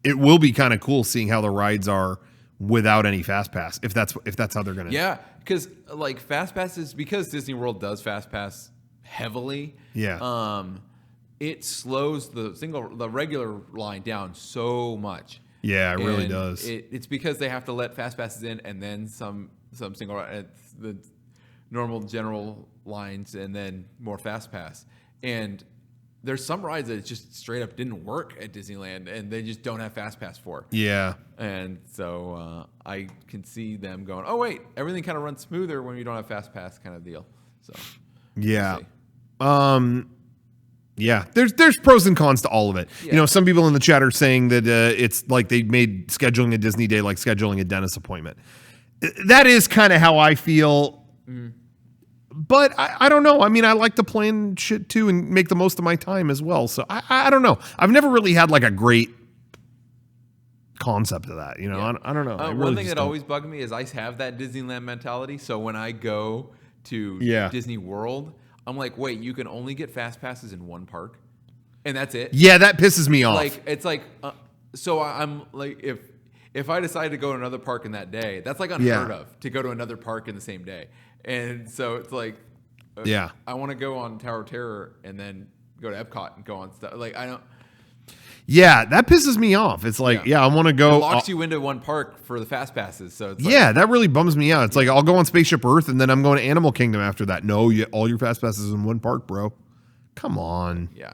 it will be kind of cool seeing how the rides are without any fast pass, if that's how they're gonna because like fast passes, because Disney World does fast pass heavily, it slows the regular line down so much. Yeah, it really does. It's because they have to let fast passes in, and then some single the normal general lines, and then more fast pass. And there's some rides that just straight up didn't work at Disneyland, and they just don't have fast pass for. Yeah. And so I can see them going, oh wait, everything kind of runs smoother when you don't have fast pass, kind of deal. So yeah. Yeah, there's pros and cons to all of it. Yeah. Some people in the chat are saying that it's like they made scheduling a Disney day like scheduling a dentist appointment. That is kind of how I feel. But I don't know. I mean, I like to plan shit too and make the most of my time as well. So I don't know. I've never really had like a great concept of that. I don't know. One thing that always bugged me is I have that Disneyland mentality. So when I go to Disney World, I'm like, wait, you can only get fast passes in one park, and that's it. Yeah, that pisses me off. Like it's like, so I'm like, if I decide to go to another park in that day, that's like unheard of to go to another park in the same day, and so it's like, I want to go on Tower of Terror and then go to Epcot and go on stuff. Like I don't. Yeah, that pisses me off. It's like, I want to go. It locks you into one park for the fast passes. So it's that really bums me out. It's like I'll go on Spaceship Earth and then I'm going to Animal Kingdom after that. No, all your fast passes in one park, bro. Come on. Yeah,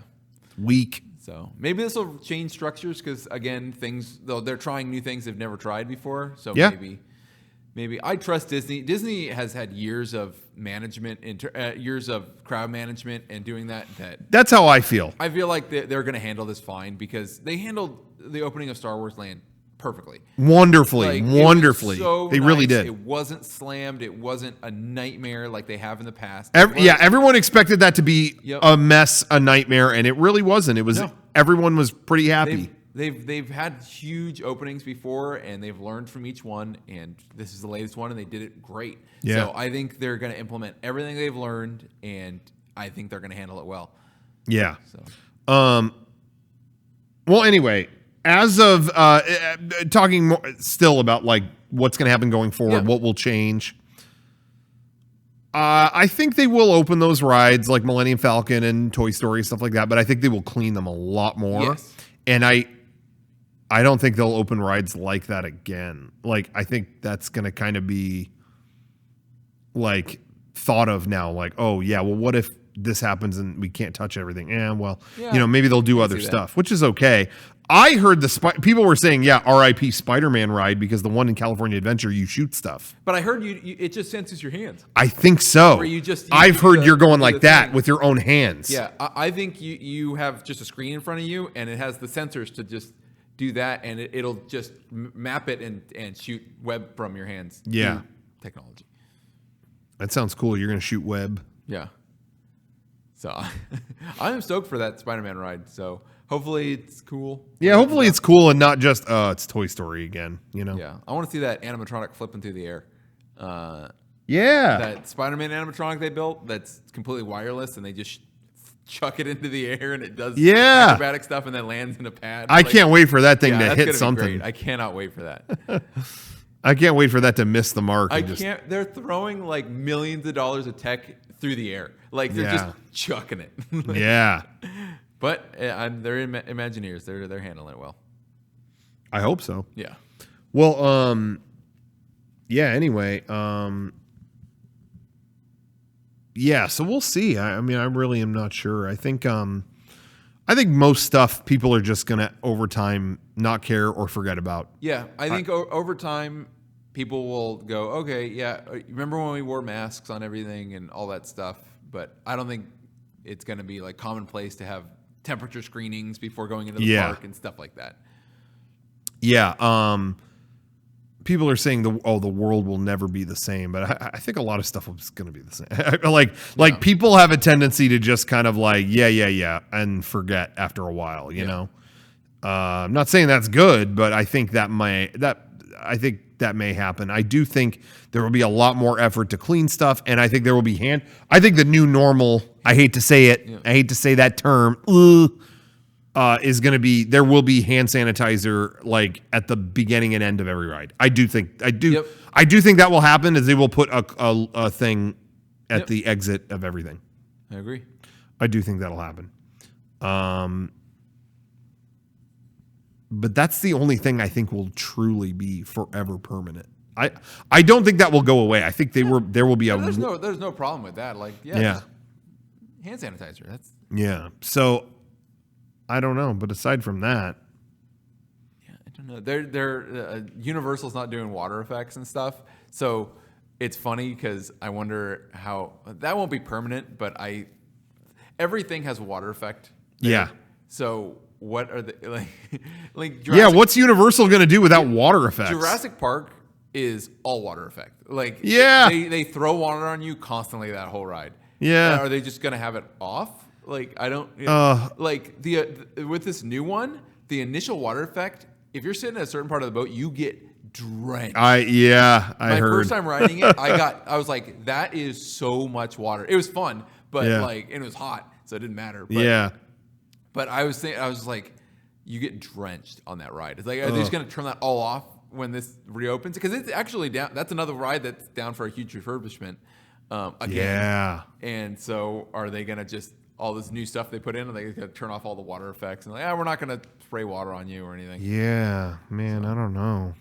weak. So maybe this will change structures because again, they're trying new things they've never tried before. So maybe I trust Disney. Disney has had years of management, years of crowd management, and doing that. That's how I feel. I feel like they're going to handle this fine because they handled the opening of Star Wars Land perfectly, wonderfully. So they really did. It wasn't slammed. It wasn't a nightmare like they have in the past. Everyone expected that to be a mess, a nightmare, and it really wasn't. It was everyone was pretty happy. They've had huge openings before, and they've learned from each one, and this is the latest one, and they did it great. Yeah. So I think they're going to implement everything they've learned, and I think they're going to handle it well. Yeah. So. Well, anyway, as of talking more still about like what's going to happen going forward, what will change. I think they will open those rides like Millennium Falcon and Toy Story and stuff like that, but I think they will clean them a lot more. Yes. And I don't think they'll open rides like that again. Like, I think that's going to kind of be like thought of now. Like, oh yeah, well, what if this happens and we can't touch everything? Maybe they'll do other stuff, which is okay. I heard people were saying, yeah, RIP Spider-Man ride, because the one in California Adventure, you shoot stuff. But I heard it just senses your hands. I think so. I've heard you're going like that with your own hands. Yeah, I think you have just a screen in front of you, and it has the sensors to just do that, and it'll just map it and shoot web from your hands. Yeah. Technology. That sounds cool. You're going to shoot web. Yeah. So I'm stoked for that Spider-Man ride. So hopefully it's cool. Yeah, hopefully it's cool and not just it's Toy Story again. Yeah, I want to see that animatronic flipping through the air. Yeah, that Spider-Man animatronic they built that's completely wireless, and they just chuck it into the air and it does acrobatic stuff and then lands in a pad. I can't wait for that thing to hit something. I cannot wait for that. I can't wait for that to miss the mark. They're throwing like millions of dollars of tech through the air. Like they're just chucking it. Yeah. But they're Imagineers. They're handling it well. I hope so. Yeah. Well, yeah, anyway, yeah, so we'll see. I mean, I really am not sure. I think most stuff people are just going to over time not care or forget about. Yeah, I think over time people will go, okay, yeah, remember when we wore masks on everything and all that stuff? But I don't think it's going to be like commonplace to have temperature screenings before going into the park and stuff like that. Yeah, people are saying the world will never be the same, but I think a lot of stuff is going to be the same. like people have a tendency to just kind of like yeah and forget after a while, you know. I'm not saying that's good, but I think that may happen. I do think there will be a lot more effort to clean stuff, and I think there will be I think the new normal, I hate to say it, I hate to say that term, is going to be, there will be hand sanitizer like at the beginning and end of every ride. I do think that will happen, as they will put a thing at the exit of everything. I agree. I do think that'll happen. But that's the only thing I think will truly be forever permanent. I don't think that will go away. I think there will be a. There's no problem with that. Like hand sanitizer. That's So I don't know, but aside from that, I don't know. They're Universal's not doing water effects and stuff. So it's funny because I wonder how that won't be permanent. But everything has a water effect there. Yeah. So what are the like Jurassic, what's Universal going to do without water effects? Jurassic Park is all water effect. Like they throw water on you constantly that whole ride. Yeah. Are they just going to have it off? Like I don't like with this new one, the initial water effect, if you're sitting at a certain part of the boat, you get drenched. I heard. My first time riding it, I was like, that is so much water. It was fun, but and it was hot, so it didn't matter. But, But I was like, you get drenched on that ride. It's like, are they just going to turn that all off when this reopens? Because it's actually down. That's another ride that's down for a huge refurbishment again. Yeah. And so are they going to just, all this new stuff they put in, are they going to turn off all the water effects? And we're not going to spray water on you or anything. Yeah, man, I don't know.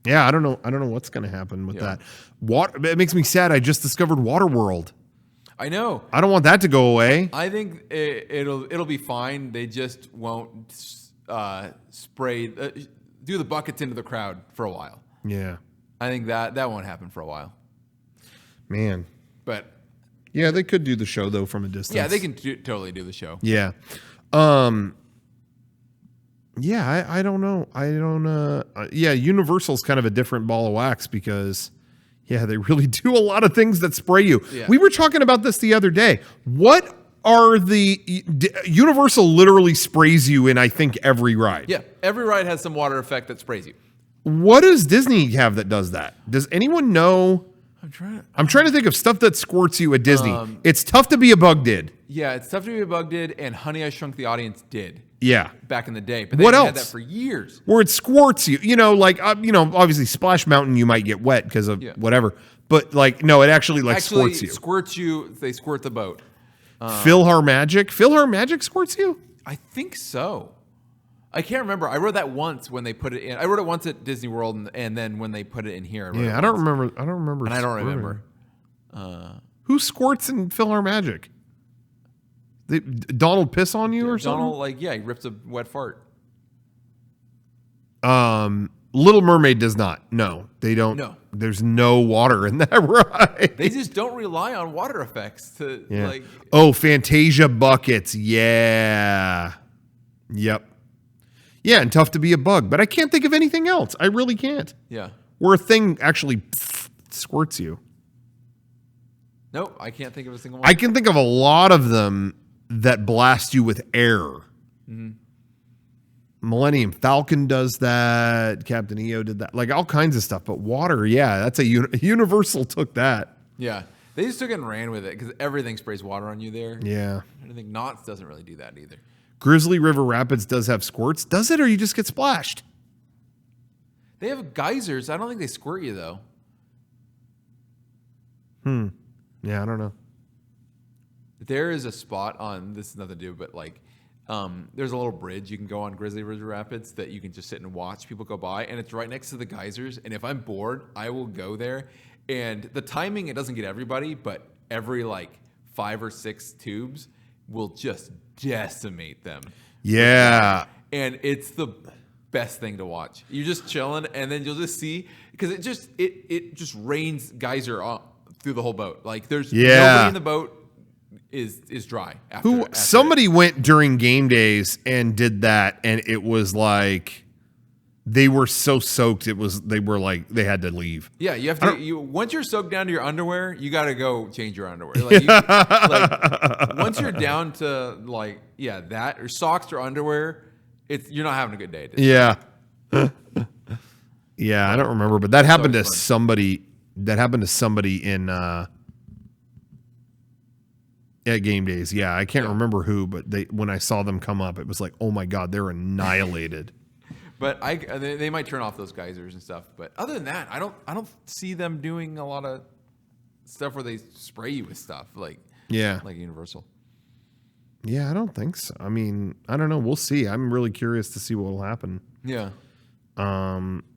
Yeah, I don't know what's going to happen with that. Water. It makes me sad. I just discovered Waterworld. I know. I don't want that to go away. I think it'll be fine. They just won't spray do the buckets into the crowd for a while. Yeah. I think that won't happen for a while. Man. But yeah, they could do the show though from a distance. Yeah, they can totally do the show. Yeah. Yeah, I don't know. Universal's kind of a different ball of wax because they really do a lot of things that spray you. Yeah. We were talking about this the other day. What are Universal literally sprays you in, I think, every ride. Yeah, every ride has some water effect that sprays you. What does Disney have that does that? Does anyone know? I'm trying to think of stuff that squirts you at Disney. It's Tough to Be a Bug did. Yeah, It's Tough to Be a Bug did, and Honey, I Shrunk the Audience did. Yeah. Back in the day. But they had that for years. Where it squirts you. Obviously Splash Mountain you might get wet because of whatever. But no, it actually squirts you. Squirts you. They squirt the boat. Philhar Magic? Philhar Magic squirts you? I think so. I can't remember. I rode that once when they put it in. I rode it once at Disney World, and then when they put it in here. Yeah, I don't remember. I don't remember. And I don't remember. Who squirts in PhilharMagic? Donald piss on you or something? Donald, he rips a wet fart. Little Mermaid does not. No, they don't. No. There's no water in that ride. They just don't rely on water effects to Oh, Fantasia buckets. Yeah. Yep. Yeah, and Tough to Be a Bug. But I can't think of anything else. I really can't. Yeah. Where a thing actually squirts you. Nope, I can't think of a single one. I can think of a lot of them that blast you with air. Mm-hmm. Millennium Falcon does that. Captain EO did that. Like all kinds of stuff. But water, yeah, that's a Universal took that. Yeah. They just took it and ran with it because everything sprays water on you there. Yeah. I think Knott's doesn't really do that either. Grizzly River Rapids does have squirts. Does it, or you just get splashed? They have geysers. I don't think they squirt you, though. Yeah, I don't know. There is a spot on, this is nothing to do, but there's a little bridge you can go on Grizzly River Rapids that you can just sit and watch people go by, and it's right next to the geysers. And if I'm bored, I will go there. And the timing, it doesn't get everybody, but every 5 or 6 tubes will just decimate them. Yeah. And it's the best thing to watch. You're just chilling, and then you'll just see, because it just rains geyser through the whole boat. There's nobody in the boat is dry. Somebody went during game days and did that, and it was like they were so soaked. They had to leave. Yeah, you have to. Once you're soaked down to your underwear, you got to go change your underwear. Once you're down to that or socks or underwear, you're not having a good day. Yeah. Yeah, I don't remember, but that happened to somebody. That happened to somebody in at game days. Yeah, I can't remember who, but when I saw them come up, it was like, oh my god, they're annihilated. But they might turn off those geysers and stuff. But other than that, I don't see them doing a lot of stuff where they spray you with stuff like Universal. Yeah, I don't think so. I mean, I don't know. We'll see. I'm really curious to see what will happen. Yeah.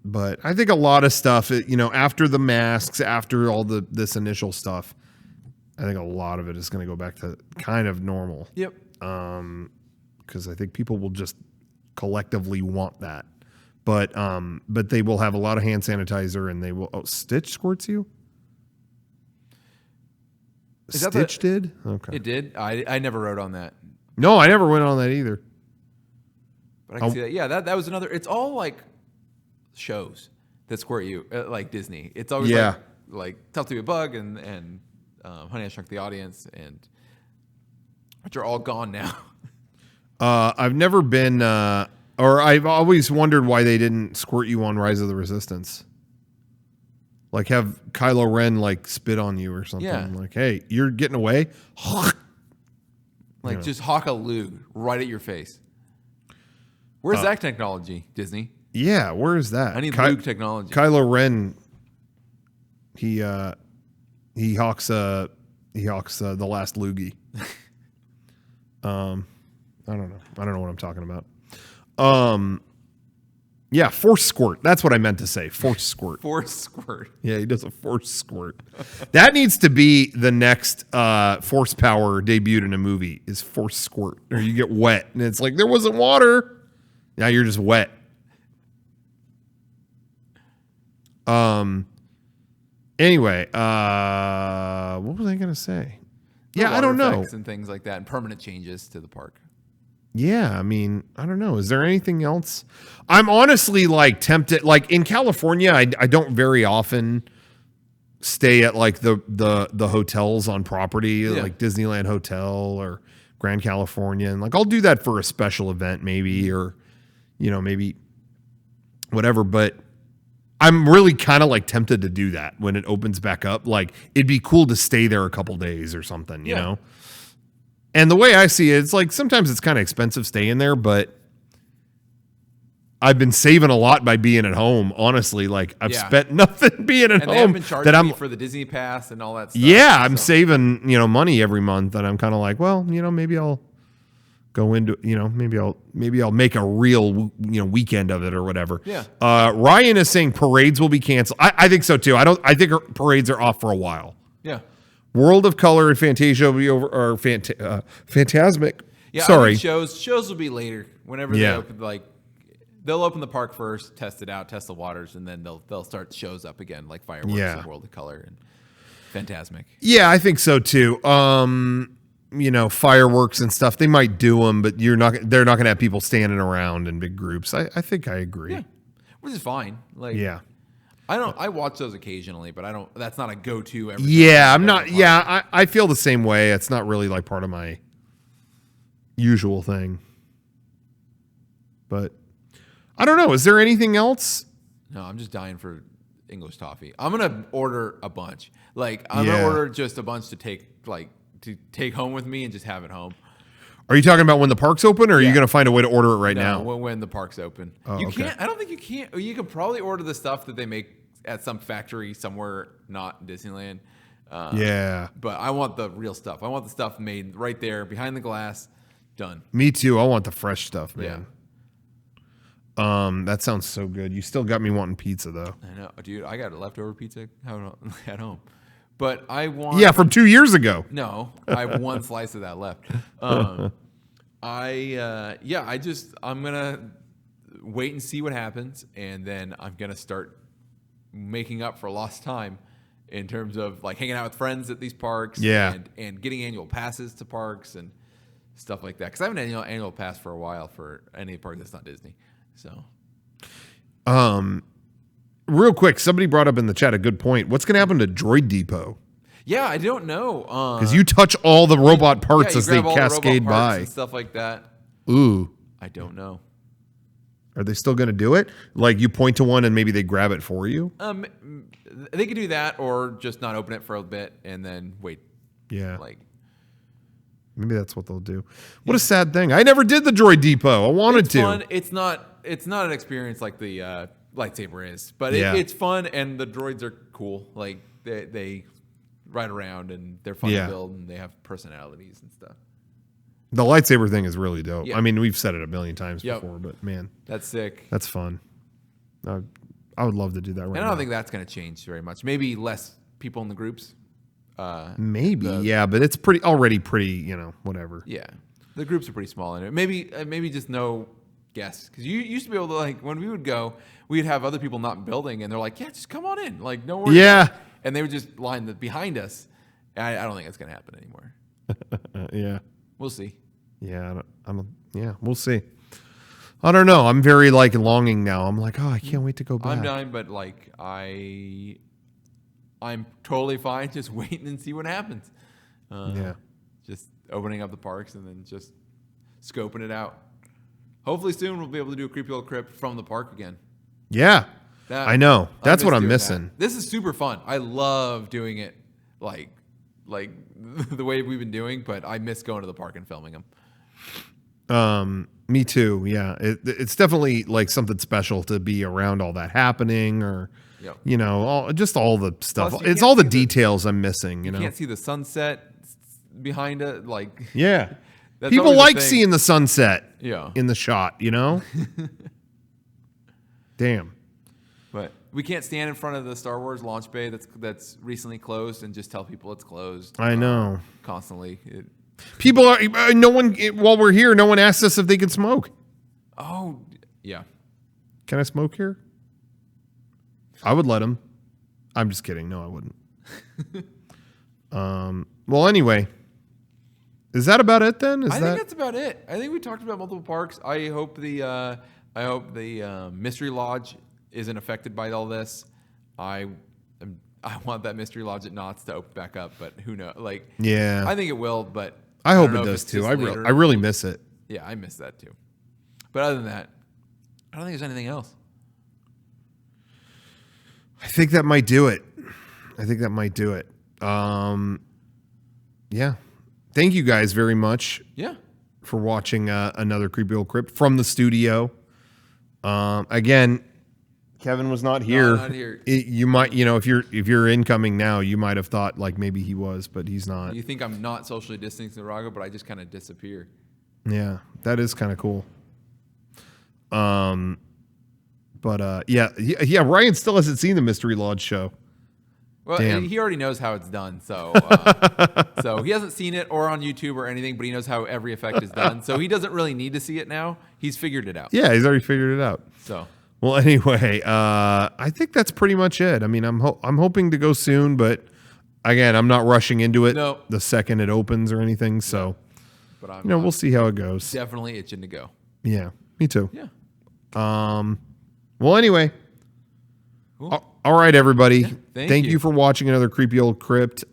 But I think a lot of stuff, after the masks, after all this initial stuff, I think a lot of it is going to go back to kind of normal. Yep. Because I think people will just collectively want that. But they will have a lot of hand sanitizer, and they will. Oh, Stitch squirts you. Stitch did? Okay. It did. I never wrote on that. No, I never went on that either. But I can see that. Yeah, that was another. It's all shows that squirt you, like Disney. It's always like Tough to Be a Bug and Honey, I Shrunk the Audience, which are all gone now. I've never been, or I've always wondered why they didn't squirt you on Rise of the Resistance. Have Kylo Ren spit on you or something. Yeah. Hey, you're getting away. Just hawk a lug right at your face. Where's that technology, Disney? Yeah, where is that? I need lug technology. Kylo Ren, he hawks the last loogie. I don't know. I don't know what I'm talking about. Yeah, force squirt. That's what I meant to say. Force squirt. Force squirt. Yeah, he does a force squirt. That needs to be the next force power debuted in a movie is force squirt. Or you get wet and it's like there wasn't water. Now you're just wet. Anyway, what was I gonna say? Yeah, I don't know. And things like that, and permanent changes to the park. Yeah, I mean, I don't know. Is there anything else? I'm honestly tempted. In California, I don't very often stay at the hotels on property, like Disneyland Hotel or Grand California, and I'll do that for a special event, maybe, or maybe whatever. But I'm really kind of tempted to do that when it opens back up. It'd be cool to stay there a couple days or something, you know? And the way I see it, it's sometimes it's kind of expensive staying there, but I've been saving a lot by being at home. Honestly, I've spent nothing being at home. They have been charging me for the Disney Pass and all that stuff. Yeah, I'm saving, money every month, and I'm kind of well, maybe I'll go into, maybe I'll make a real, weekend of it or whatever. Yeah. Ryan is saying parades will be canceled. I think so too. I think parades are off for a while. Yeah. World of Color and Fantasia will be over, or Phantasmic. Yeah. Sorry. I think shows will be later whenever they open. Like they'll open the park first, test it out, test the waters, and then they'll start shows up again, like fireworks and World of Color and Phantasmic. Yeah, I think so too. Fireworks and stuff, they might do them, but they're not going to have people standing around in big groups. I think I agree. Yeah. Which is fine. Like, yeah. I watch those occasionally, but that's not a go-to every I'm not. Yeah, I feel the same way. It's not really like part of my usual thing. But I don't know. Is there anything else? No, I'm just dying for English toffee. I'm going to order a bunch. Like, I'm going to order just a bunch to take home with me and just have it home. Are you talking about when the park's open, or are you going to find a way to order it right now? When the park's open. You can't. I don't think you can't. You can probably order the stuff that they make at some factory somewhere not Disneyland. But I want the real stuff. I want the stuff made right there behind the glass. Done. Me too. I want the fresh stuff, man. Yeah. That sounds so good. You still got me wanting pizza though. I know, dude. I got a leftover pizza at home. But I want... Yeah, from 2 years ago. No, I have one slice of that left. I'm going to wait and see what happens, and then I'm going to start making up for lost time in terms of like hanging out with friends at these parks and getting annual passes to parks and stuff like that. Because I have an annual pass for a while for any park that's not Disney. So... Real quick, somebody brought up in the chat a good point. What's going to happen to Droid Depot? Yeah, I don't know. Because you touch all the robot parts as they cascade by. And stuff like that. Ooh. I don't know. Are they still going to do it? Like you point to one and maybe they grab it for you? They could do that or just not open it for a bit and then wait. Yeah. Like maybe that's what they'll do. What a sad thing. I never did the Droid Depot. I wanted to. Fun. It's not an experience like the lightsaber is, but it's fun and the droids are cool. Like they ride around and they're fun to build and they have personalities and stuff. The lightsaber thing is really dope. Yeah. I mean, we've said it a million times before, but man, that's sick. That's fun. I would love to do that right now. And I don't think that's going to change very much. Maybe less people in the groups. Maybe, but it's already pretty, whatever. Yeah, the groups are pretty small in it. Maybe just no guests, because you used to be able to, like, when we would go, we'd have other people not building, and they're like, yeah, just come on in, like, no worries. Yeah, and they would just line behind us. I don't think it's going to happen anymore. Yeah, we'll see. Yeah, we'll see. I don't know. I'm very longing now. I'm like, oh, I can't wait to go back. I'm dying, but I'm totally fine just waiting and see what happens. Just opening up the parks and then just scoping it out. Hopefully soon we'll be able to do a creepy old crypt from the park again. Yeah, I know. That's what I'm missing. This is super fun. I love doing it like the way we've been doing, but I miss going to the park and filming them. Me too. Yeah, it's definitely like something special to be around all that happening, or all the stuff. Plus, it's all the details I'm missing. You can't see the sunset behind it. People like seeing the sunset. Yeah. In the shot. Damn. But we can't stand in front of the Star Wars launch bay that's recently closed and just tell people it's closed. I know. Constantly. People are no one while we're here. No one asked us if they could smoke. Oh yeah. Can I smoke here? I would let them. I'm just kidding. No, I wouldn't. Well, anyway, is that about it then? I think that's about it. I think we talked about multiple parks. I hope the Mystery Lodge isn't affected by all this. I want that Mystery Lodge at Knott's to open back up, but who knows? I think it will, but I hope it does too. I really miss it. Yeah, I miss that too. But other than that, I don't think there's anything else. I think that might do it. Yeah. Thank you guys very much. Yeah. For watching another Creepy Old Crypt from the studio. Again, Kevin was not here. No, not here. You might, if you're incoming now, you might have thought maybe he was, but he's not. You think I'm not socially distancing Rocco, but I just kind of disappear. Yeah, that is kind of cool. Yeah. Ryan still hasn't seen the Mystery Lodge show. Well, Damn. he already knows how it's done, so so he hasn't seen it or on YouTube or anything, but he knows how every effect is done. So he doesn't really need to see it now. He's figured it out. Yeah, he's already figured it out. So well, anyway, I think that's pretty much it. I mean, I'm hoping to go soon, but again, I'm not rushing into it the second it opens or anything. So, but we'll see how it goes. Definitely itching to go. Yeah, me too. Yeah. Well, anyway. Cool. All right, everybody. Yeah, thank you for watching another creepy old crypt.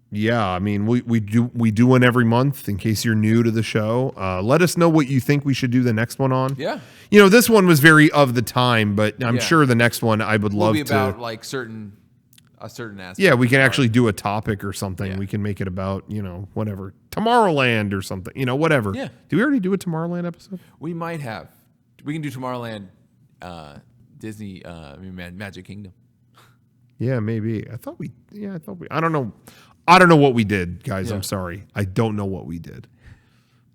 Yeah, I mean, we do one every month. In case you're new to the show, let us know what you think we should do the next one on. Yeah. This one was very of the time, but I'm sure the next one I would love be about to like a certain aspect. Yeah, we can actually do a topic or something. Yeah. We can make it about whatever, Tomorrowland or something. Whatever. Yeah. Did we already do a Tomorrowland episode? We might have. We can do Tomorrowland, Disney, Magic Kingdom. Yeah, maybe. I thought we. I don't know. I don't know what we did, guys. Yeah. I'm sorry. I don't know what we did.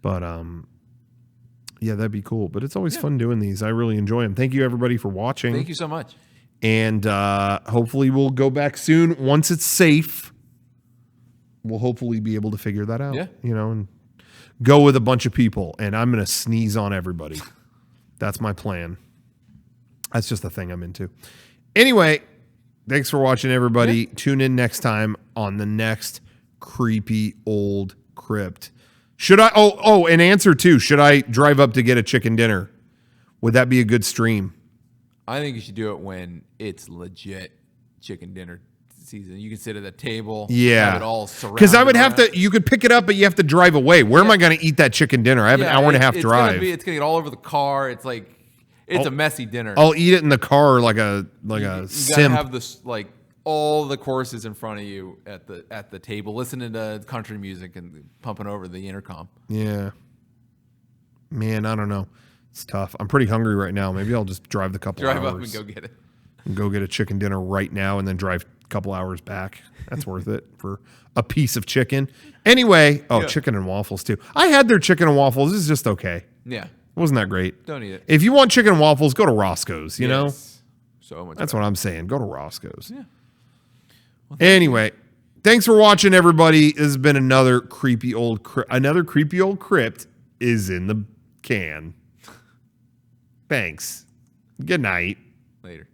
But yeah, that'd be cool. But it's always fun doing these. I really enjoy them. Thank you, everybody, for watching. Thank you so much. And hopefully we'll go back soon once it's safe. We'll hopefully be able to figure that out. Yeah. And go with a bunch of people. And I'm going to sneeze on everybody. That's my plan. That's just the thing I'm into. Anyway, thanks for watching, everybody. Yeah. Tune in next time on the next creepy old crypt. Should I? Oh, an answer too. Should I drive up to get a chicken dinner? Would that be a good stream? I think you should do it when it's legit chicken dinner season. You can sit at the table. Yeah. Have it all surrounded. Because I would have to, you could pick it up, but you have to drive away. Where am I going to eat that chicken dinner? I have an hour and a half drive. It's going to get all over the car. It's like, it's a messy dinner. I'll eat it in the car like a you simp. gotta have this, all the courses in front of you at the table, listening to country music and pumping over the intercom. Yeah. Man, I don't know. It's tough. I'm pretty hungry right now. Maybe I'll just drive the couple hours. Drive up and go get it. And go get a chicken dinner right now and then drive a couple hours back. That's worth it for a piece of chicken. Anyway, chicken and waffles too. I had their chicken and waffles. It's just okay. Yeah. Wasn't that great? Don't eat it. If you want chicken and waffles, go to Roscoe's, you know? So much That's better. what I'm saying. Go to Roscoe's. Yeah. Well, anyway, thanks for watching, everybody. This has been another creepy old crypt is in the can. Thanks. Good night. Later.